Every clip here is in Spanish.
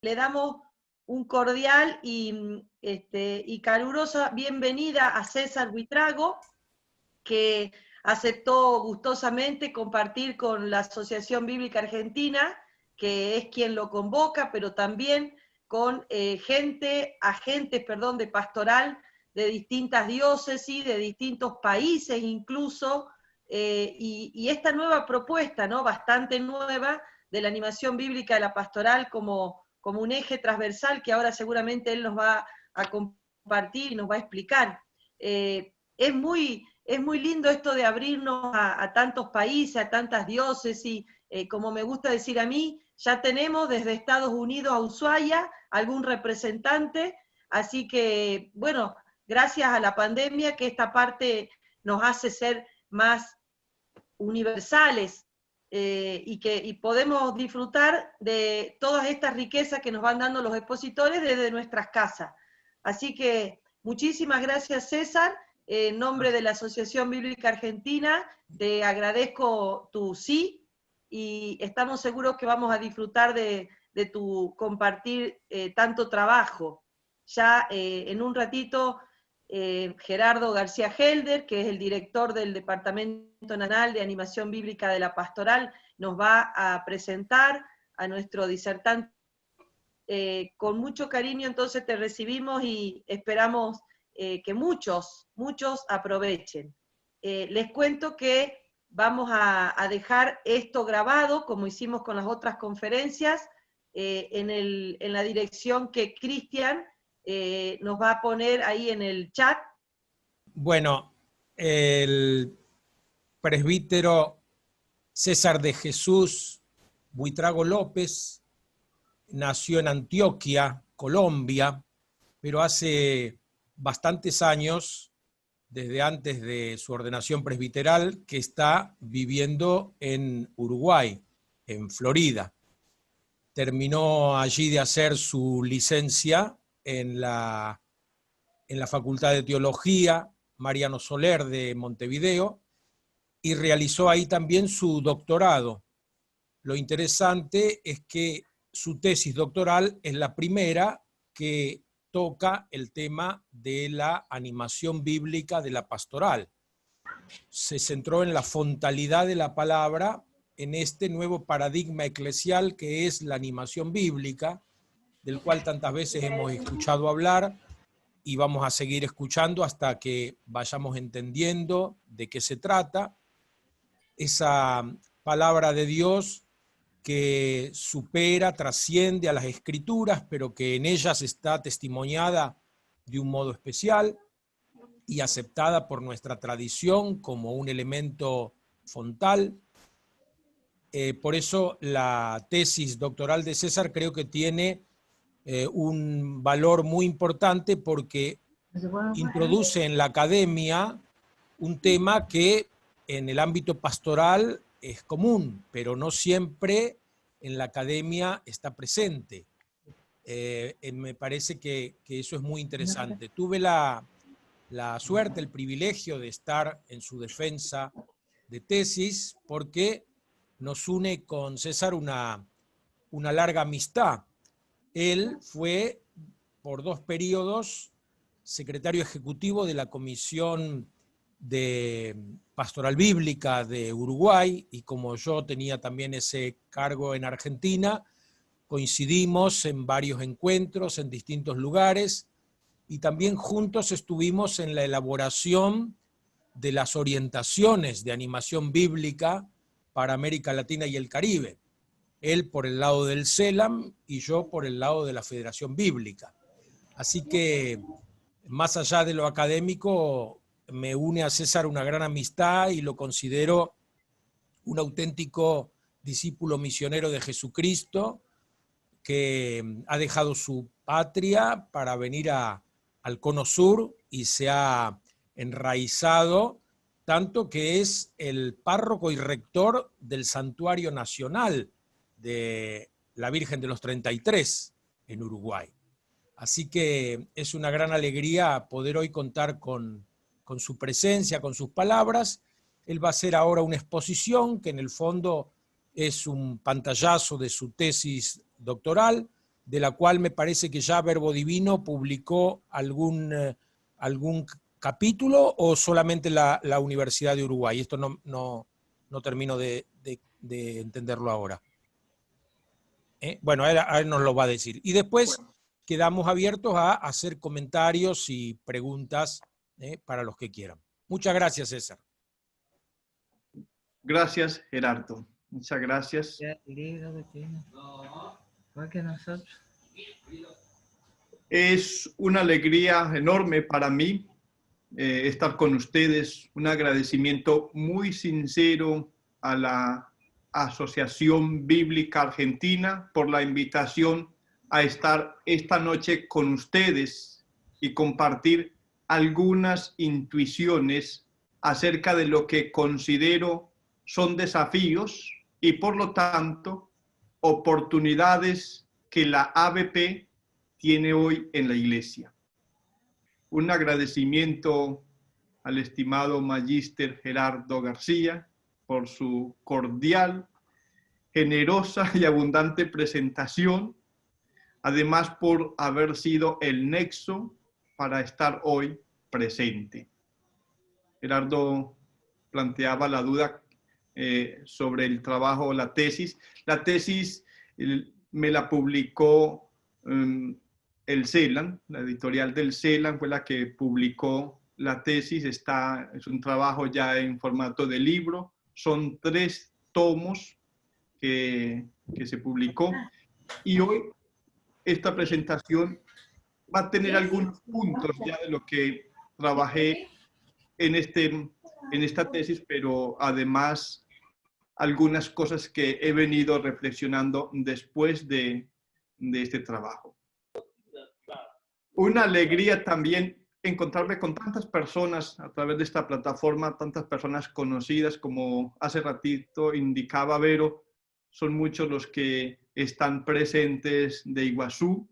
Le damos un cordial y calurosa bienvenida a César Buitrago, que aceptó gustosamente compartir con la Asociación Bíblica Argentina, que es quien lo convoca, pero también con agentes de pastoral de distintas diócesis, de distintos países incluso, y esta nueva propuesta, ¿no?, bastante nueva, de la animación bíblica de la pastoral como un eje transversal que ahora seguramente él nos va a compartir y nos va a explicar. Es muy lindo esto de abrirnos a tantos países, a tantas diócesis, como me gusta decir a mí, ya tenemos desde Estados Unidos a Ushuaia algún representante, así que, bueno, gracias a la pandemia que esta parte nos hace ser más universales, y podemos disfrutar de todas estas riquezas que nos van dando los expositores desde nuestras casas. Así que muchísimas gracias, César. En nombre de la Asociación Bíblica Argentina, te agradezco tu sí, y estamos seguros que vamos a disfrutar de tu compartir tanto trabajo. Ya en un ratito, Gerardo García Helder, que es el director del Departamento Nacional de Animación Bíblica de la Pastoral, nos va a presentar a nuestro disertante. Con mucho cariño entonces te recibimos y esperamos que muchos aprovechen. Les cuento que vamos a dejar esto grabado, como hicimos con las otras conferencias, en la dirección que Cristian nos va a poner ahí en el chat. Bueno, el presbítero César de Jesús Buitrago López nació en Antioquia, Colombia, pero hace bastantes años, desde antes de su ordenación presbiteral, que está viviendo en Uruguay, en Florida. Terminó allí de hacer su licencia en la Facultad de Teología Mariano Soler de Montevideo y realizó ahí también su doctorado. Lo interesante es que su tesis doctoral es la primera que toca el tema de la animación bíblica de la pastoral. Se centró en la fontalidad de la palabra en este nuevo paradigma eclesial que es la animación bíblica, del cual tantas veces hemos escuchado hablar y vamos a seguir escuchando hasta que vayamos entendiendo de qué se trata. Esa palabra de Dios que supera, trasciende a las escrituras, pero que en ellas está testimoniada de un modo especial y aceptada por nuestra tradición como un elemento fontal. Por eso la tesis doctoral de César creo que tiene un valor muy importante porque introduce en la academia un tema que en el ámbito pastoral es común, pero no siempre en la academia está presente. Me parece que eso es muy interesante. Tuve la suerte, el privilegio de estar en su defensa de tesis porque nos une con César una larga amistad. Él fue por 2 periodos secretario ejecutivo de la Comisión de Pastoral Bíblica de Uruguay, y como yo tenía también ese cargo en Argentina, coincidimos en varios encuentros en distintos lugares y también juntos estuvimos en la elaboración de las orientaciones de animación bíblica para América Latina y el Caribe. Él por el lado del CELAM y yo por el lado de la Federación Bíblica. Así que, más allá de lo académico, me une a César una gran amistad y lo considero un auténtico discípulo misionero de Jesucristo que ha dejado su patria para venir al Cono Sur y se ha enraizado tanto que es el párroco y rector del Santuario Nacional de la Virgen de los 33 en Uruguay. Así que es una gran alegría poder hoy contar con su presencia, con sus palabras. Él va a hacer ahora una exposición que en el fondo es un pantallazo de su tesis doctoral, de la cual me parece que ya Verbo Divino publicó algún capítulo, o solamente la Universidad de Uruguay. Esto no termino de entenderlo ahora. Bueno, a él nos lo va a decir. Y después quedamos abiertos a hacer comentarios y preguntas para los que quieran. Muchas gracias, César. Gracias, Gerardo. Muchas gracias. Es una alegría enorme para mí estar con ustedes. Un agradecimiento muy sincero a la Asociación Bíblica Argentina por la invitación a estar esta noche con ustedes y compartir algunas intuiciones acerca de lo que considero son desafíos y, por lo tanto, oportunidades que la ABP tiene hoy en la Iglesia. Un agradecimiento al estimado Magíster Gerardo García por su cordial, generosa y abundante presentación, además por haber sido el nexo para estar hoy presente. Gerardo planteaba la duda sobre el trabajo, la tesis. La tesis me la publicó el CELAN, la editorial del CELAN fue la que publicó la tesis. Es un trabajo ya en formato de libro, son 3 tomos que se publicó, y hoy esta presentación va a tener algunos puntos ya de lo que trabajé en esta tesis, pero además algunas cosas que he venido reflexionando después de este trabajo. Una alegría también encontrarme con tantas personas a través de esta plataforma, tantas personas conocidas, como hace ratito indicaba Vero. Son muchos los que están presentes de Iguazú,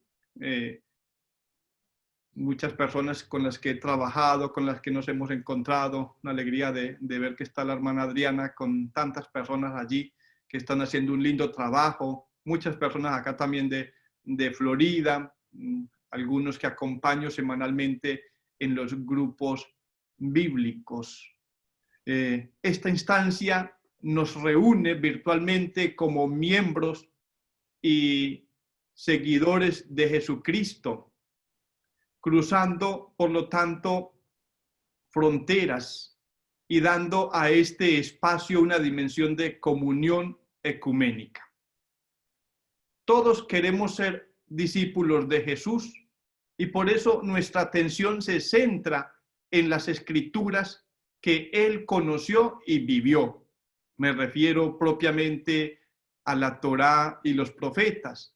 muchas personas con las que he trabajado, con las que nos hemos encontrado. Una alegría de ver que está la hermana Adriana con tantas personas allí que están haciendo un lindo trabajo. Muchas personas acá también de Florida, algunos que acompaño semanalmente en los grupos bíblicos. Esta instancia nos reúne virtualmente como miembros y seguidores de Jesucristo, cruzando, por lo tanto, fronteras y dando a este espacio una dimensión de comunión ecuménica. Todos queremos ser discípulos de Jesús y por eso nuestra atención se centra en las escrituras que Él conoció y vivió. Me refiero propiamente a la Torá y los profetas,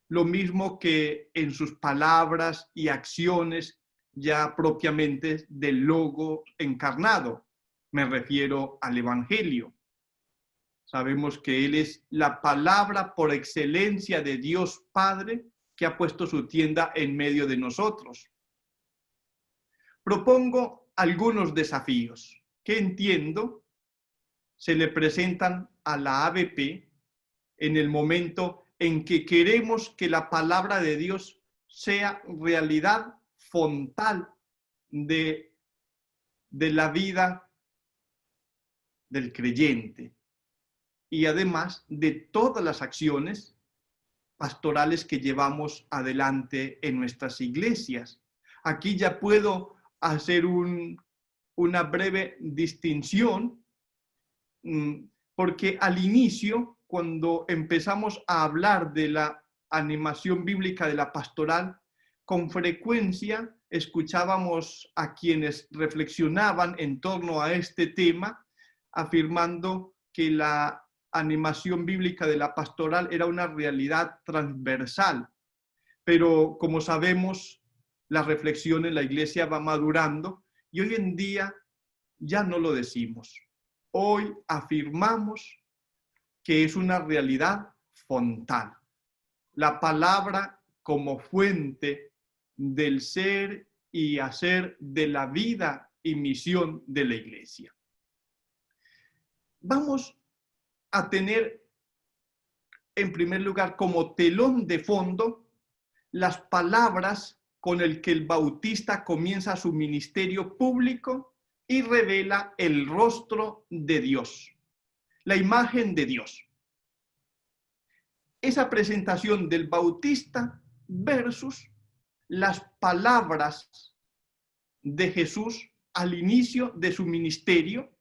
lo mismo que en sus palabras y acciones ya propiamente del Logo encarnado. Me refiero al Evangelio. Sabemos que Él es la palabra por excelencia de Dios Padre, que ha puesto su tienda en medio de nosotros. Propongo algunos desafíos que entiendo se le presentan a la ABP en el momento en que queremos que la palabra de Dios sea realidad frontal de la vida del creyente y además de todas las acciones pastorales que llevamos adelante en nuestras iglesias. Aquí ya puedo hacer una breve distinción, porque al inicio, cuando empezamos a hablar de la animación bíblica de la pastoral, con frecuencia escuchábamos a quienes reflexionaban en torno a este tema, afirmando que la animación bíblica de la pastoral era una realidad transversal. Pero como sabemos, la reflexión en la iglesia va madurando y hoy en día ya no lo decimos. Hoy afirmamos que es una realidad frontal. La palabra como fuente del ser y hacer de la vida y misión de la iglesia. Vamos a tener, en primer lugar, como telón de fondo, las palabras con el que el Bautista comienza su ministerio público y revela el rostro de Dios, la imagen de Dios. Esa presentación del Bautista versus las palabras de Jesús al inicio de su ministerio,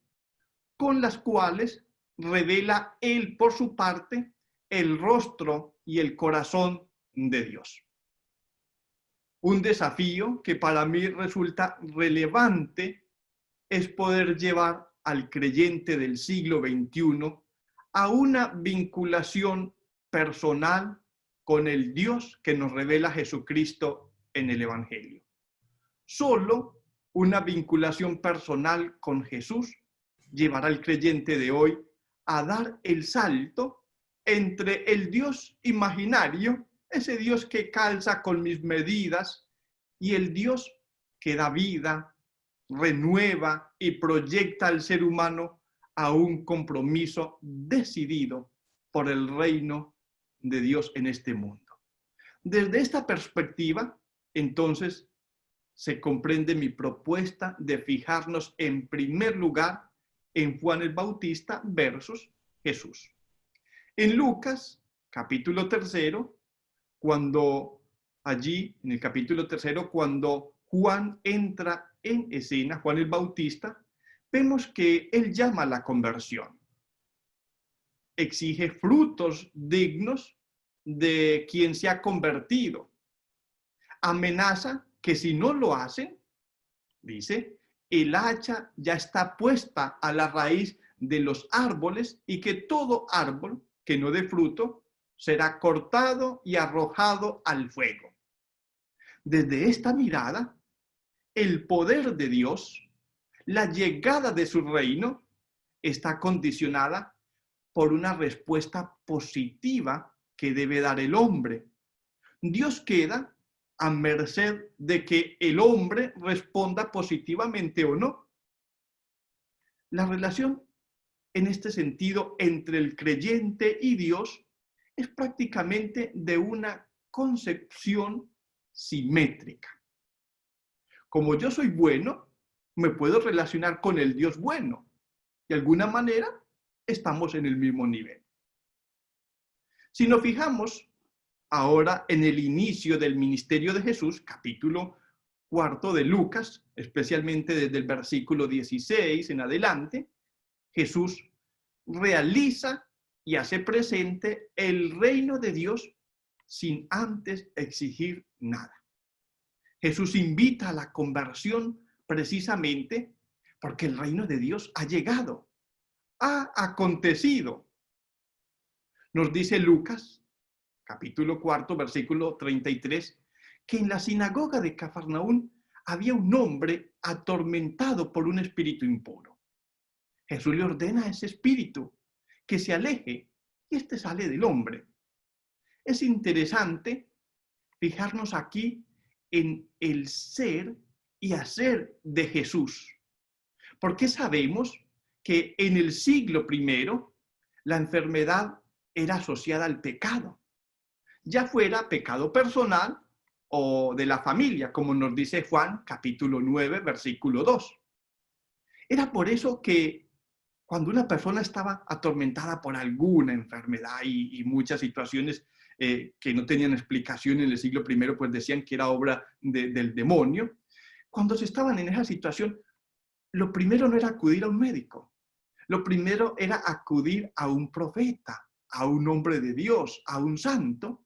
con las cuales revela él por su parte el rostro y el corazón de Dios. Un desafío que para mí resulta relevante es poder llevar al creyente del siglo XXI a una vinculación personal con el Dios que nos revela Jesucristo en el Evangelio. Solo una vinculación personal con Jesús llevará al creyente de hoy a dar el salto entre el Dios imaginario, ese Dios que calza con mis medidas, y el Dios que da vida, renueva y proyecta al ser humano a un compromiso decidido por el reino de Dios en este mundo. Desde esta perspectiva, entonces, se comprende mi propuesta de fijarnos en primer lugar en Juan el Bautista versus Jesús. En Lucas, capítulo 3, cuando allí, en el capítulo 3, cuando Juan entra en escena, Juan el Bautista, vemos que él llama a la conversión. Exige frutos dignos de quien se ha convertido. Amenaza que si no lo hacen, dice, el hacha ya está puesta a la raíz de los árboles y que todo árbol que no dé fruto será cortado y arrojado al fuego. Desde esta mirada, el poder de Dios, la llegada de su reino, está condicionada por una respuesta positiva que debe dar el hombre. Dios queda a merced de que el hombre responda positivamente o no. La relación en este sentido entre el creyente y Dios es prácticamente de una concepción simétrica. Como yo soy bueno, me puedo relacionar con el Dios bueno. De alguna manera, estamos en el mismo nivel. Si nos fijamos ahora en el inicio del ministerio de Jesús, capítulo 4 de Lucas, especialmente desde el versículo 16 en adelante, Jesús realiza y hace presente el reino de Dios sin antes exigir nada. Jesús invita a la conversión precisamente porque el reino de Dios ha llegado, ha acontecido. Nos dice Lucas, capítulo 4, versículo 33, que en la sinagoga de Cafarnaún había un hombre atormentado por un espíritu impuro. Jesús le ordena a ese espíritu que se aleje y este sale del hombre. Es interesante fijarnos aquí en el ser y hacer de Jesús, porque sabemos que en el siglo I la enfermedad era asociada al pecado, ya fuera pecado personal o de la familia, como nos dice Juan, capítulo 9, versículo 2. Era por eso que cuando una persona estaba atormentada por alguna enfermedad y muchas situaciones que no tenían explicación en el siglo I, pues decían que era obra del demonio, cuando se estaban en esa situación, lo primero no era acudir a un médico, lo primero era acudir a un profeta, a un hombre de Dios, a un santo,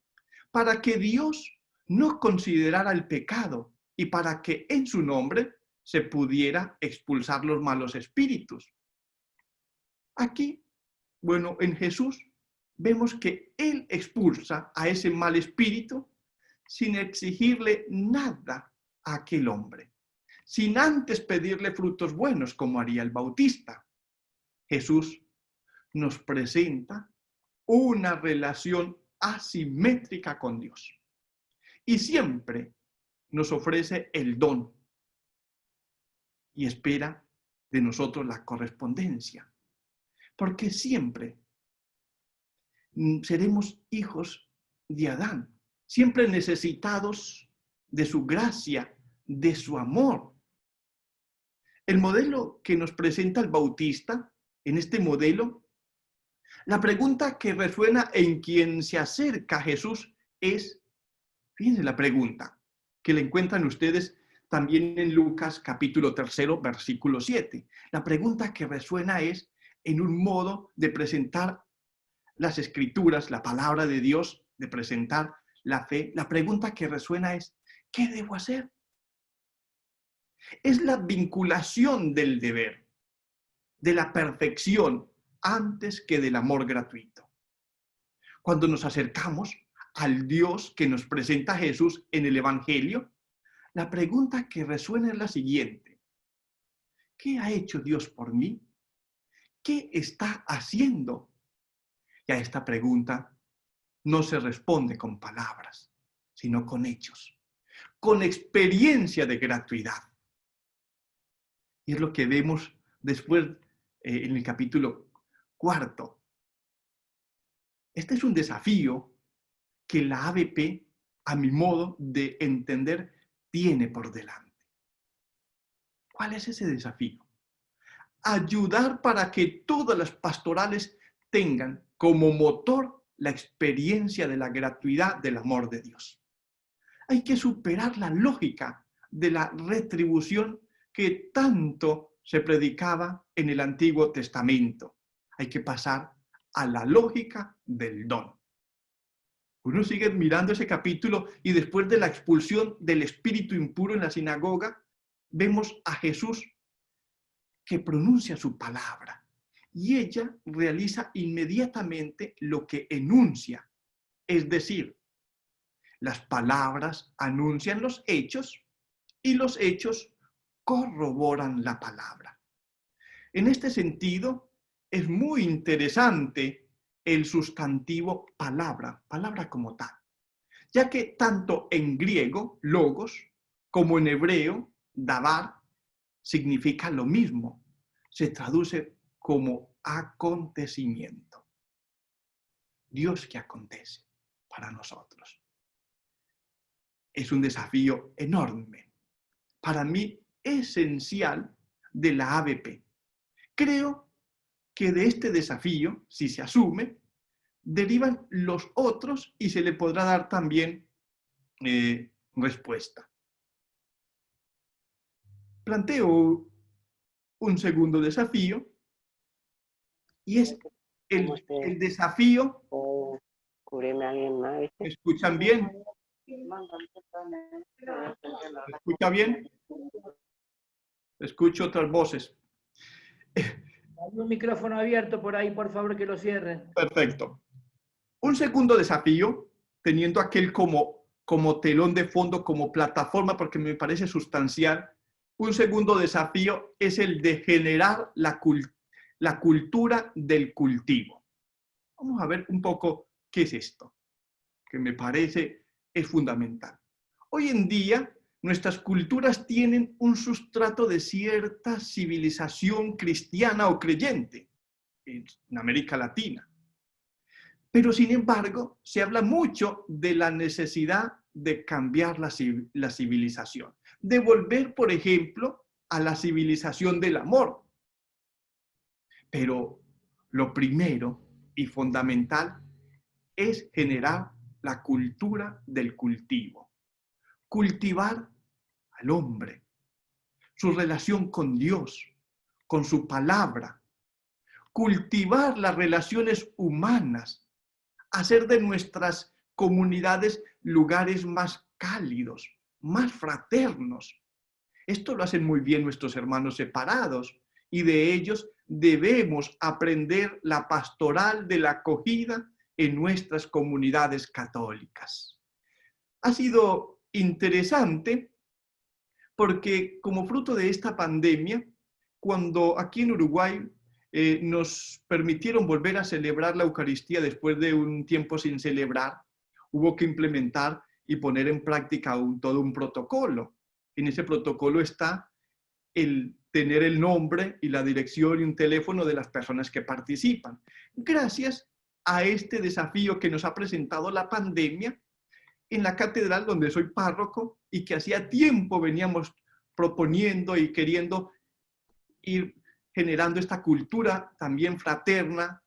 para que Dios no considerara el pecado y para que en su nombre se pudiera expulsar los malos espíritus. Aquí, bueno, en Jesús vemos que Él expulsa a ese mal espíritu sin exigirle nada a aquel hombre, sin antes pedirle frutos buenos como haría el Bautista. Jesús nos presenta una relación asimétrica con Dios y siempre nos ofrece el don y espera de nosotros la correspondencia. Porque siempre seremos hijos de Adán, siempre necesitados de su gracia, de su amor. El modelo que nos presenta el Bautista, en este modelo, la pregunta que resuena en quien se acerca a Jesús es, fíjense la pregunta, que la encuentran ustedes también en Lucas capítulo 3, versículo 7. La pregunta que resuena es en un modo de presentar las escrituras, la palabra de Dios, de presentar la fe. La pregunta que resuena es, ¿qué debo hacer? Es la vinculación del deber, de la perfección, antes que del amor gratuito. Cuando nos acercamos al Dios que nos presenta Jesús en el Evangelio, la pregunta que resuena es la siguiente. ¿Qué ha hecho Dios por mí? ¿Qué está haciendo? Y a esta pregunta no se responde con palabras, sino con hechos, con experiencia de gratuidad. Y es lo que vemos después en el capítulo 4. Este es un desafío que la ABP, a mi modo de entender, tiene por delante. ¿Cuál es ese desafío? Ayudar para que todas las pastorales tengan como motor la experiencia de la gratuidad del amor de Dios. Hay que superar la lógica de la retribución que tanto se predicaba en el Antiguo Testamento. Hay que pasar a la lógica del don. Uno sigue mirando ese capítulo y después de la expulsión del espíritu impuro en la sinagoga, vemos a Jesús que pronuncia su palabra y ella realiza inmediatamente lo que enuncia. Es decir, las palabras anuncian los hechos y los hechos corroboran la palabra. En este sentido, es muy interesante el sustantivo palabra, palabra como tal, ya que tanto en griego, logos, como en hebreo, dabar, significa lo mismo. Se traduce como acontecimiento. Dios que acontece para nosotros. Es un desafío enorme. Para mí, esencial de la ABP. Creo que de este desafío, si se asume, derivan los otros y se le podrá dar también respuesta. Planteo un segundo desafío y es el desafío. ¿Me escuchan bien? ¿Me escucha bien? Escucho otras voces. Hay un micrófono abierto por ahí, por favor, que lo cierren. Perfecto. Un segundo desafío, teniendo aquel como telón de fondo, como plataforma, porque me parece sustancial. Un segundo desafío es el de generar la cultura del cultivo. Vamos a ver un poco qué es esto, que me parece es fundamental. Hoy en día, nuestras culturas tienen un sustrato de cierta civilización cristiana o creyente en América Latina. Pero, sin embargo, se habla mucho de la necesidad de cambiar la civilización, de volver, por ejemplo, a la civilización del amor. Pero lo primero y fundamental es generar la cultura del cultivo. Cultivar al hombre, su relación con Dios, con su palabra. Cultivar las relaciones humanas, hacer de nuestras comunidades lugares más cálidos, más fraternos. Esto lo hacen muy bien nuestros hermanos separados y de ellos debemos aprender la pastoral de la acogida en nuestras comunidades católicas. Ha sido interesante porque como fruto de esta pandemia, cuando aquí en Uruguay nos permitieron volver a celebrar la Eucaristía después de un tiempo sin celebrar, hubo que implementar y poner en práctica todo un protocolo. En ese protocolo está el tener el nombre y la dirección y un teléfono de las personas que participan. Gracias a este desafío que nos ha presentado la pandemia, en la catedral donde soy párroco y que hacía tiempo veníamos proponiendo y queriendo ir generando esta cultura también fraterna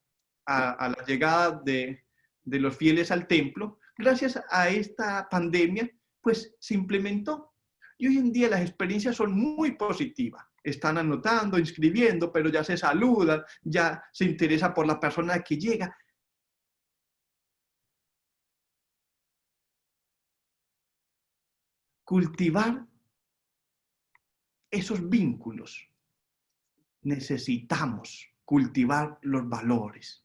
a la llegada de los fieles al templo. Gracias a esta pandemia, pues se implementó. Y hoy en día las experiencias son muy positivas. Están anotando, inscribiendo, pero ya se saludan, ya se interesa por la persona que llega. Cultivar esos vínculos. Necesitamos cultivar los valores,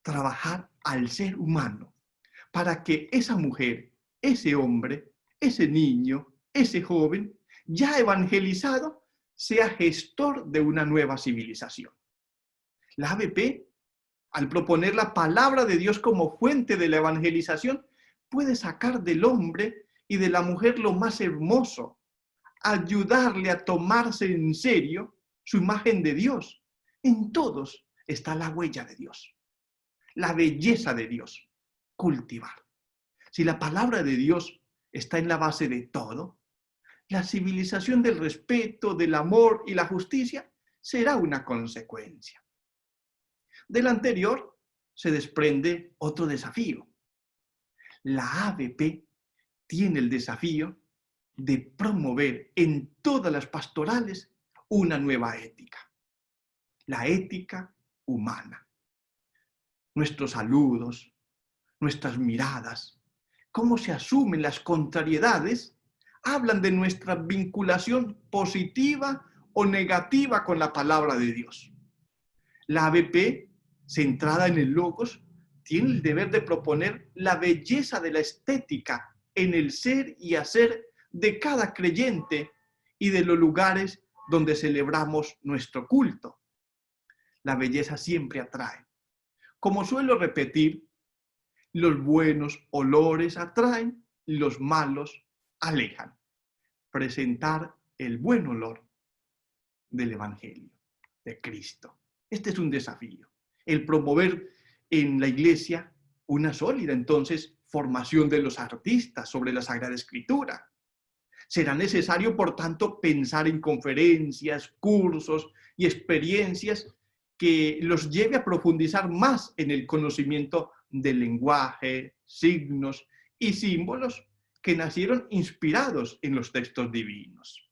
trabajar al ser humano para que esa mujer, ese hombre, ese niño, ese joven, ya evangelizado, sea gestor de una nueva civilización. La ABP, al proponer la palabra de Dios como fuente de la evangelización, puede sacar del hombre y de la mujer lo más hermoso, ayudarle a tomarse en serio su imagen de Dios. En todos está la huella de Dios, la belleza de Dios. Cultivar. Si la palabra de Dios está en la base de todo, la civilización del respeto, del amor y la justicia será una consecuencia. Del anterior se desprende otro desafío. La ABP tiene el desafío de promover en todas las pastorales una nueva ética. La ética humana. Nuestros saludos, nuestras miradas, cómo se asumen las contrariedades, hablan de nuestra vinculación positiva o negativa con la palabra de Dios. La ABP, centrada en el Logos, tiene el deber de proponer la belleza de la estética en el ser y hacer de cada creyente y de los lugares donde celebramos nuestro culto. La belleza siempre atrae. Como suelo repetir, los buenos olores atraen, los malos alejan. Presentar el buen olor del Evangelio, de Cristo. Este es un desafío. El promover en la iglesia una sólida, entonces, formación de los artistas sobre la Sagrada Escritura. Será necesario, por tanto, pensar en conferencias, cursos y experiencias que los lleve a profundizar más en el conocimiento del lenguaje, signos y símbolos que nacieron inspirados en los textos divinos.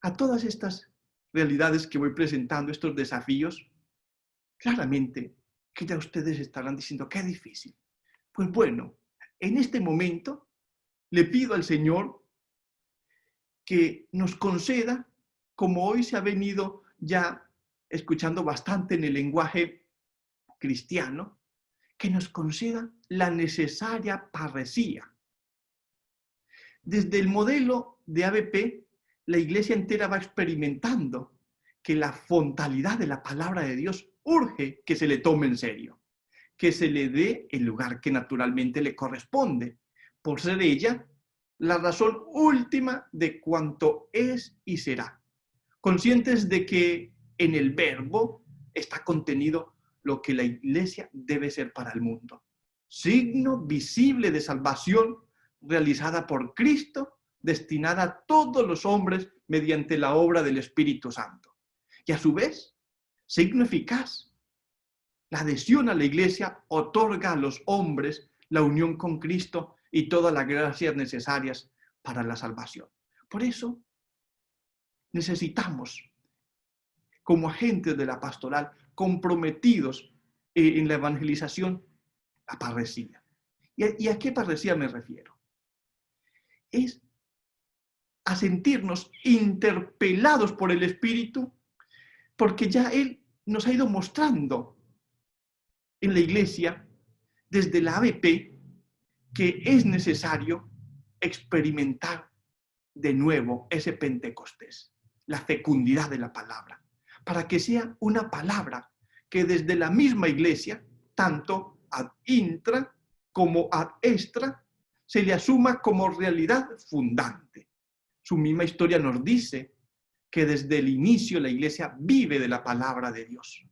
A todas estas realidades que voy presentando, estos desafíos, claramente que ya ustedes estarán diciendo, qué difícil. Pues bueno, en este momento le pido al Señor que nos conceda, como hoy se ha venido ya escuchando bastante en el lenguaje cristiano, que nos conceda la necesaria parresía. Desde el modelo de ABP, la iglesia entera va experimentando que la fontalidad de la palabra de Dios urge que se le tome en serio, que se le dé el lugar que naturalmente le corresponde, por ser ella la razón última de cuanto es y será. Conscientes de que en el verbo está contenido lo que la iglesia debe ser para el mundo. Signo visible de salvación realizada por Cristo, destinada a todos los hombres mediante la obra del Espíritu Santo. Y a su vez, signo eficaz. La adhesión a la iglesia otorga a los hombres la unión con Cristo y todas las gracias necesarias para la salvación. Por eso, necesitamos, como agentes de la pastoral, comprometidos en la evangelización, la parresía. ¿Y a qué parresía me refiero? Es a sentirnos interpelados por el Espíritu, porque ya Él nos ha ido mostrando en la iglesia, desde la ABP, que es necesario experimentar de nuevo ese Pentecostés, la fecundidad de la palabra, para que sea una palabra que desde la misma iglesia, tanto ad intra como ad extra, se le asuma como realidad fundante. Su misma historia nos dice que desde el inicio la iglesia vive de la palabra de Dios.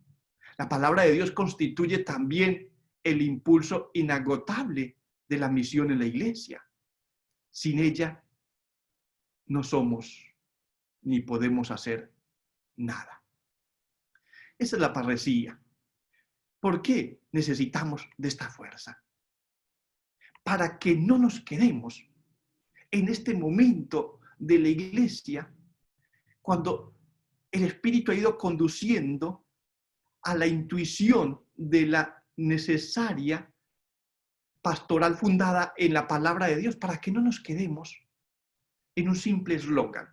La palabra de Dios constituye también el impulso inagotable de la misión en la iglesia. Sin ella no somos ni podemos hacer nada. Esa es la parresía. ¿Por qué necesitamos de esta fuerza? Para que no nos quedemos en este momento de la iglesia, cuando el Espíritu ha ido conduciendo a la intuición de la necesaria pastoral fundada en la palabra de Dios, para que no nos quedemos en un simple eslogan,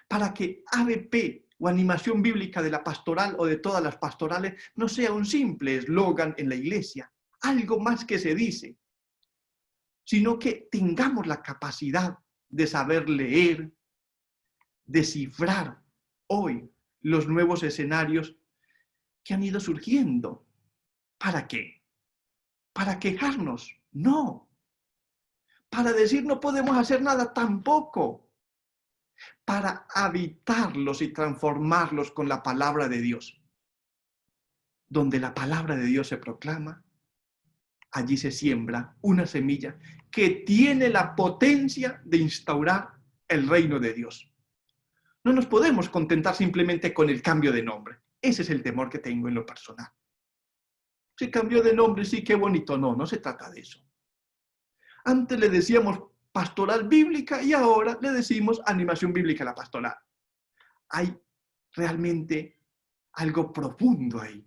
para que ABP o animación bíblica de la pastoral o de todas las pastorales no sea un simple eslogan en la iglesia, algo más que se dice, sino que tengamos la capacidad de saber leer, descifrar hoy los nuevos escenarios que han ido surgiendo. ¿Para qué? ¿Para quejarnos? No. Para decir no podemos hacer nada tampoco. Para habitarlos y transformarlos con la palabra de Dios. Donde la palabra de Dios se proclama, allí se siembra una semilla que tiene la potencia de instaurar el reino de Dios. No nos podemos contentar simplemente con el cambio de nombre. Ese es el temor que tengo en lo personal. Si cambió de nombre, sí, qué bonito. No, no se trata de eso. Antes le decíamos pastoral bíblica y ahora le decimos animación bíblica a la pastoral. Hay realmente algo profundo ahí.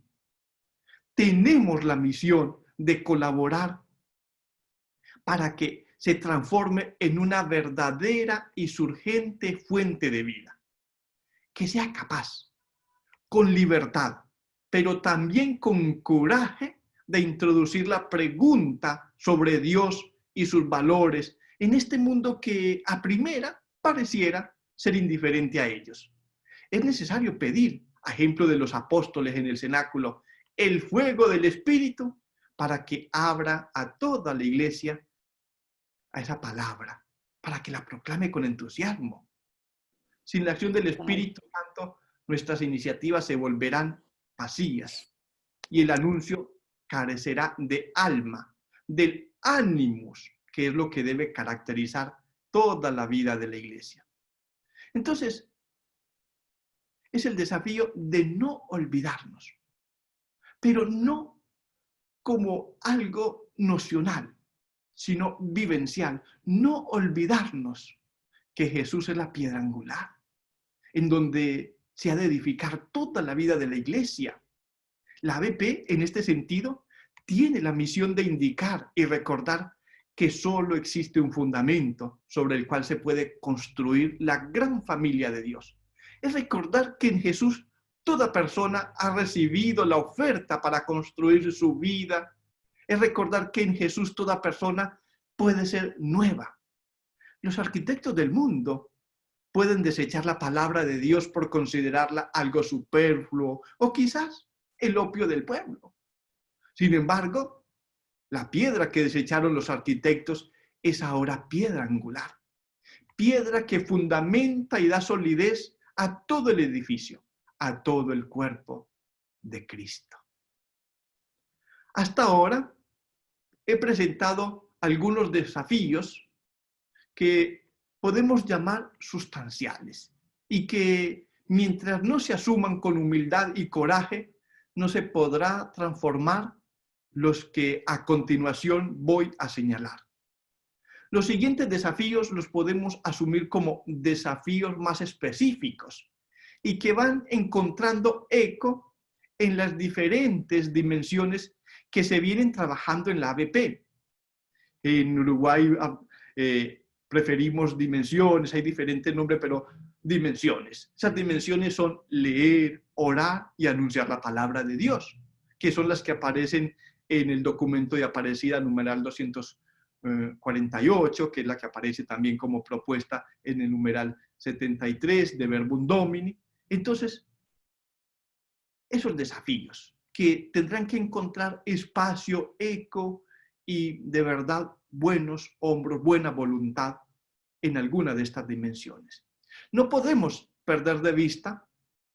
Tenemos la misión de colaborar para que se transforme en una verdadera y surgente fuente de vida. Que sea capaz, con libertad, pero también con coraje, de introducir la pregunta sobre Dios y sus valores en este mundo que a primera pareciera ser indiferente a ellos. Es necesario pedir, a ejemplo de los apóstoles en el cenáculo, el fuego del Espíritu para que abra a toda la iglesia a esa palabra, para que la proclame con entusiasmo. Sin la acción del Espíritu Santo, nuestras iniciativas se volverán vacías y el anuncio carecerá de alma, del ánimos, que es lo que debe caracterizar toda la vida de la iglesia. Entonces, es el desafío de no olvidarnos, pero no como algo nocional, sino vivencial. No olvidarnos que Jesús es la piedra angular, en donde se ha de edificar toda la vida de la iglesia. La ABP, en este sentido, tiene la misión de indicar y recordar que solo existe un fundamento sobre el cual se puede construir la gran familia de Dios. Es recordar que en Jesús toda persona ha recibido la oferta para construir su vida. Es recordar que en Jesús toda persona puede ser nueva. Los arquitectos del mundo pueden desechar la palabra de Dios por considerarla algo superfluo o quizás el opio del pueblo. Sin embargo, la piedra que desecharon los arquitectos es ahora piedra angular. Piedra que fundamenta y da solidez a todo el edificio, a todo el cuerpo de Cristo. Hasta ahora he presentado algunos desafíos que podemos llamar sustanciales y que mientras no se asuman con humildad y coraje, no se podrá transformar los que a continuación voy a señalar. Los siguientes desafíos los podemos asumir como desafíos más específicos y que van encontrando eco en las diferentes dimensiones que se vienen trabajando en la ABP. En Uruguay preferimos dimensiones, hay diferentes nombres, pero dimensiones. Esas dimensiones son leer, orar y anunciar la palabra de Dios, que son las que aparecen en el documento de Aparecida, numeral 248, que es la que aparece también como propuesta en el numeral 73 de Verbum Domini. Entonces, esos desafíos que tendrán que encontrar espacio, eco y de verdad buenos hombros, buena voluntad en alguna de estas dimensiones. No podemos perder de vista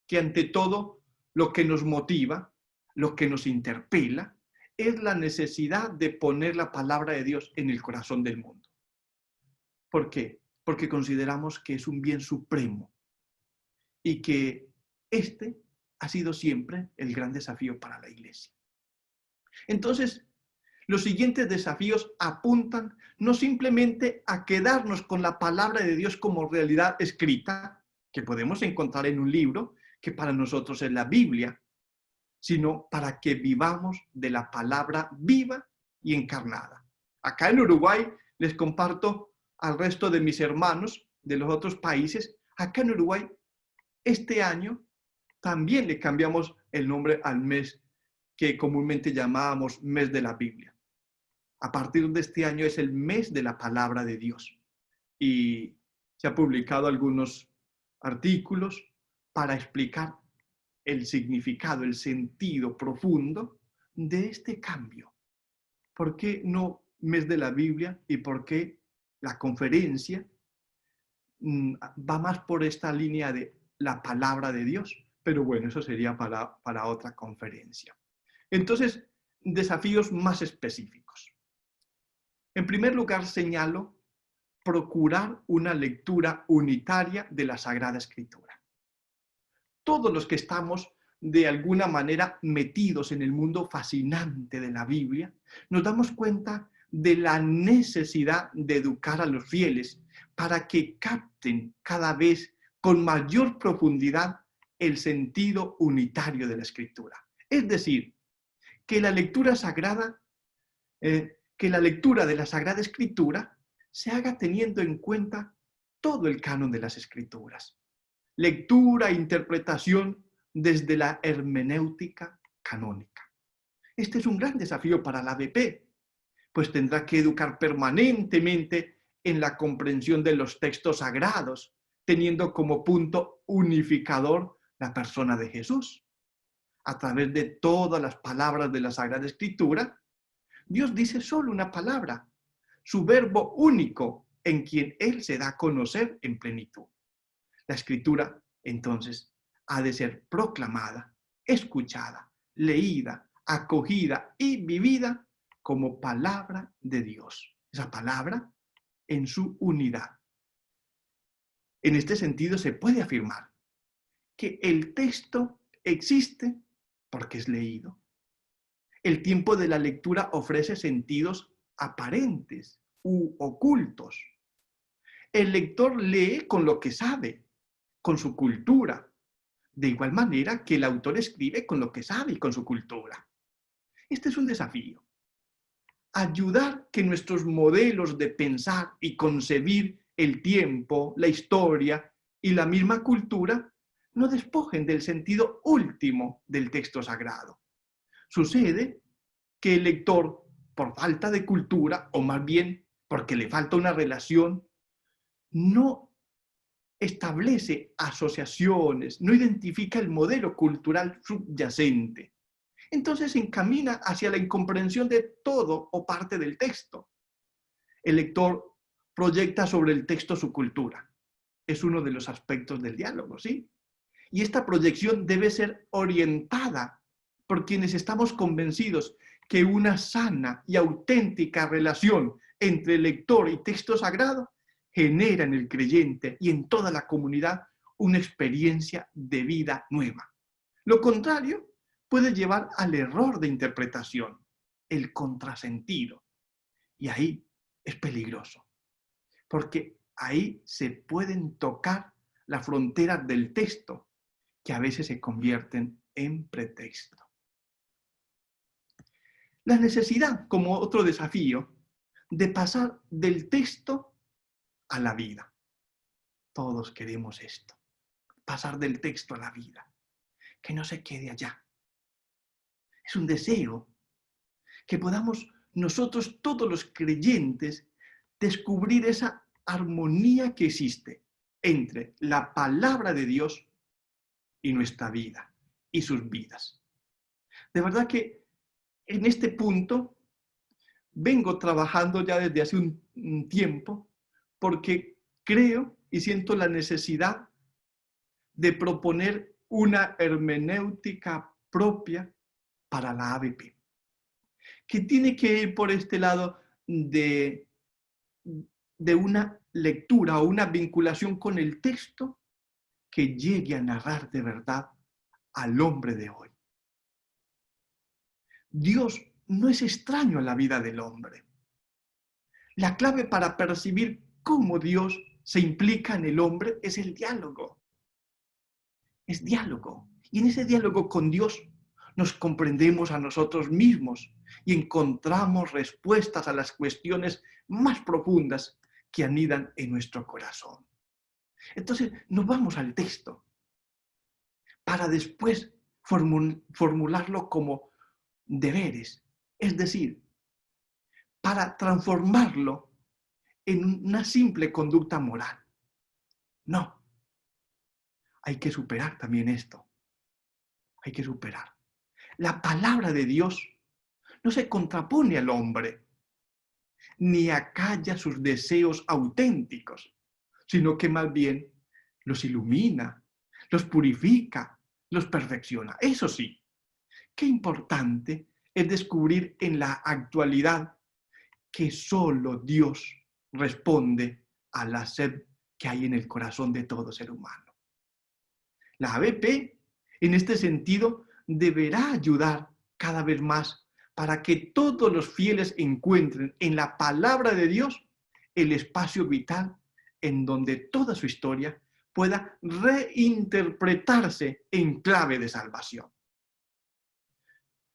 que ante todo lo que nos motiva, lo que nos interpela, es la necesidad de poner la palabra de Dios en el corazón del mundo. ¿Por qué? Porque consideramos que es un bien supremo y que este ha sido siempre el gran desafío para la Iglesia. Entonces, los siguientes desafíos apuntan no simplemente a quedarnos con la palabra de Dios como realidad escrita, que podemos encontrar en un libro, que para nosotros es la Biblia, sino para que vivamos de la palabra viva y encarnada. Acá en Uruguay, les comparto al resto de mis hermanos de los otros países, acá en Uruguay, este año también le cambiamos el nombre al mes que comúnmente llamábamos mes de la Biblia. A partir de este año es el mes de la palabra de Dios. Y se han publicado algunos artículos para explicar el significado, el sentido profundo de este cambio. ¿Por qué no mes de la Biblia y por qué la conferencia va más por esta línea de la palabra de Dios? Pero bueno, eso sería para otra conferencia. Entonces, desafíos más específicos. En primer lugar, señalo procurar una lectura unitaria de la Sagrada Escritura. Todos los que estamos de alguna manera metidos en el mundo fascinante de la Biblia, nos damos cuenta de la necesidad de educar a los fieles para que capten cada vez con mayor profundidad el sentido unitario de la Escritura. Es decir, que la lectura sagrada, que la lectura de la Sagrada Escritura se haga teniendo en cuenta todo el canon de las Escrituras. Lectura e interpretación desde la hermenéutica canónica. Este es un gran desafío para la ABP, pues tendrá que educar permanentemente en la comprensión de los textos sagrados, teniendo como punto unificador la persona de Jesús. A través de todas las palabras de la Sagrada Escritura, Dios dice solo una palabra, su verbo único, en quien Él se da a conocer en plenitud. La Escritura, entonces, ha de ser proclamada, escuchada, leída, acogida y vivida como palabra de Dios. Esa palabra en su unidad. En este sentido se puede afirmar que el texto existe porque es leído. El tiempo de la lectura ofrece sentidos aparentes u ocultos. El lector lee con lo que sabe, con su cultura, de igual manera que el autor escribe con lo que sabe y con su cultura. Este es un desafío. Ayudar que nuestros modelos de pensar y concebir el tiempo, la historia y la misma cultura no despojen del sentido último del texto sagrado. Sucede que el lector, por falta de cultura, o más bien porque le falta una relación, no establece asociaciones, no identifica el modelo cultural subyacente. Entonces se encamina hacia la incomprensión de todo o parte del texto. El lector proyecta sobre el texto su cultura. Es uno de los aspectos del diálogo, ¿sí? Y esta proyección debe ser orientada por quienes estamos convencidos que una sana y auténtica relación entre lector y texto sagrado genera en el creyente y en toda la comunidad una experiencia de vida nueva. Lo contrario puede llevar al error de interpretación, el contrasentido. Y ahí es peligroso, porque ahí se pueden tocar las fronteras del texto, que a veces se convierten en pretexto. La necesidad, como otro desafío, de pasar del texto a la vida. Todos queremos esto, pasar del texto a la vida, que no se quede allá. Es un deseo que podamos nosotros, todos los creyentes, descubrir esa armonía que existe entre la palabra de Dios y nuestra vida y sus vidas. De verdad que en este punto vengo trabajando ya desde hace un tiempo porque creo y siento la necesidad de proponer una hermenéutica propia para la ABP. que tiene que ir por este lado de una lectura o una vinculación con el texto que llegue a narrar de verdad al hombre de hoy. Dios no es extraño a la vida del hombre. La clave para percibir cómo Dios se implica en el hombre es el diálogo. Es diálogo. Y en ese diálogo con Dios nos comprendemos a nosotros mismos y encontramos respuestas a las cuestiones más profundas que anidan en nuestro corazón. Entonces nos vamos al texto para después formularlo como deberes, es decir, para transformarlo en una simple conducta moral. No, hay que superar también esto. Hay que superar. La palabra de Dios no se contrapone al hombre, ni acalla sus deseos auténticos, sino que más bien los ilumina, los purifica, los perfecciona. Eso sí, qué importante es descubrir en la actualidad que solo Dios responde a la sed que hay en el corazón de todo ser humano. La ABP, en este sentido, deberá ayudar cada vez más para que todos los fieles encuentren en la palabra de Dios el espacio vital en donde toda su historia pueda reinterpretarse en clave de salvación.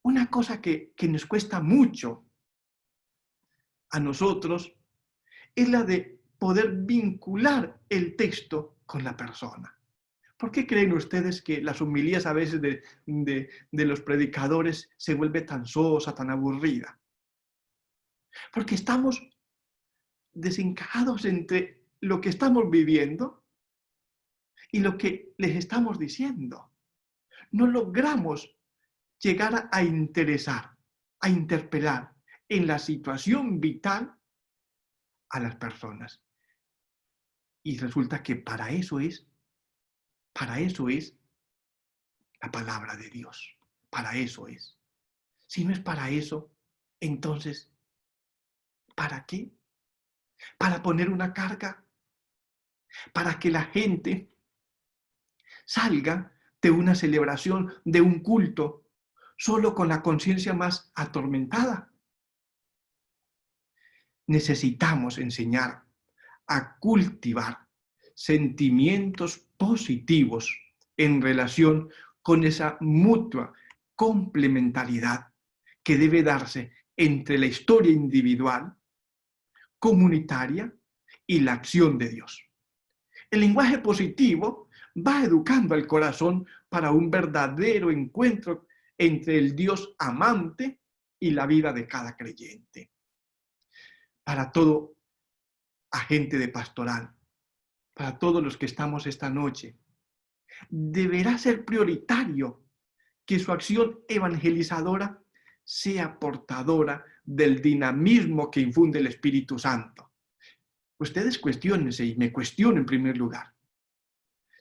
Una cosa que nos cuesta mucho a nosotros es la de poder vincular el texto con la persona. ¿Por qué creen ustedes que las homilías a veces de los predicadores se vuelve tan sosa, tan aburrida? Porque estamos desencajados entre lo que estamos viviendo y lo que les estamos diciendo. No logramos llegar a interesar, a interpelar en la situación vital a las personas. Y resulta que para eso es la palabra de Dios. Para eso es. Si no es para eso, entonces, ¿para qué? ¿Para poner una carga? ¿Para que la gente salga de una celebración, de un culto, solo con la conciencia más atormentada? Necesitamos enseñar a cultivar sentimientos positivos en relación con esa mutua complementariedad que debe darse entre la historia individual, comunitaria y la acción de Dios. El lenguaje positivo va educando al corazón para un verdadero encuentro entre el Dios amante y la vida de cada creyente. Para todo agente de pastoral, para todos los que estamos esta noche, deberá ser prioritario que su acción evangelizadora sea portadora del dinamismo que infunde el Espíritu Santo. Ustedes cuestiónense y me cuestiono en primer lugar.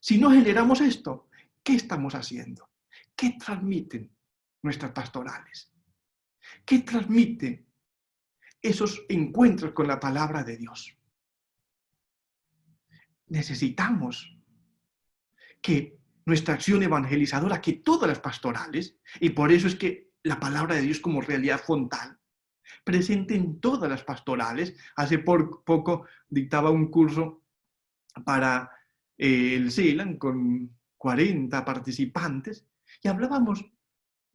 Si no generamos esto, ¿qué estamos haciendo? ¿Qué transmiten nuestras pastorales? ¿Qué transmiten esos encuentros con la palabra de Dios? Necesitamos que nuestra acción evangelizadora, que todas las pastorales, y por eso es que la palabra de Dios como realidad frontal, presente en todas las pastorales. Hace poco dictaba un curso para el CELAN con 40 participantes y hablábamos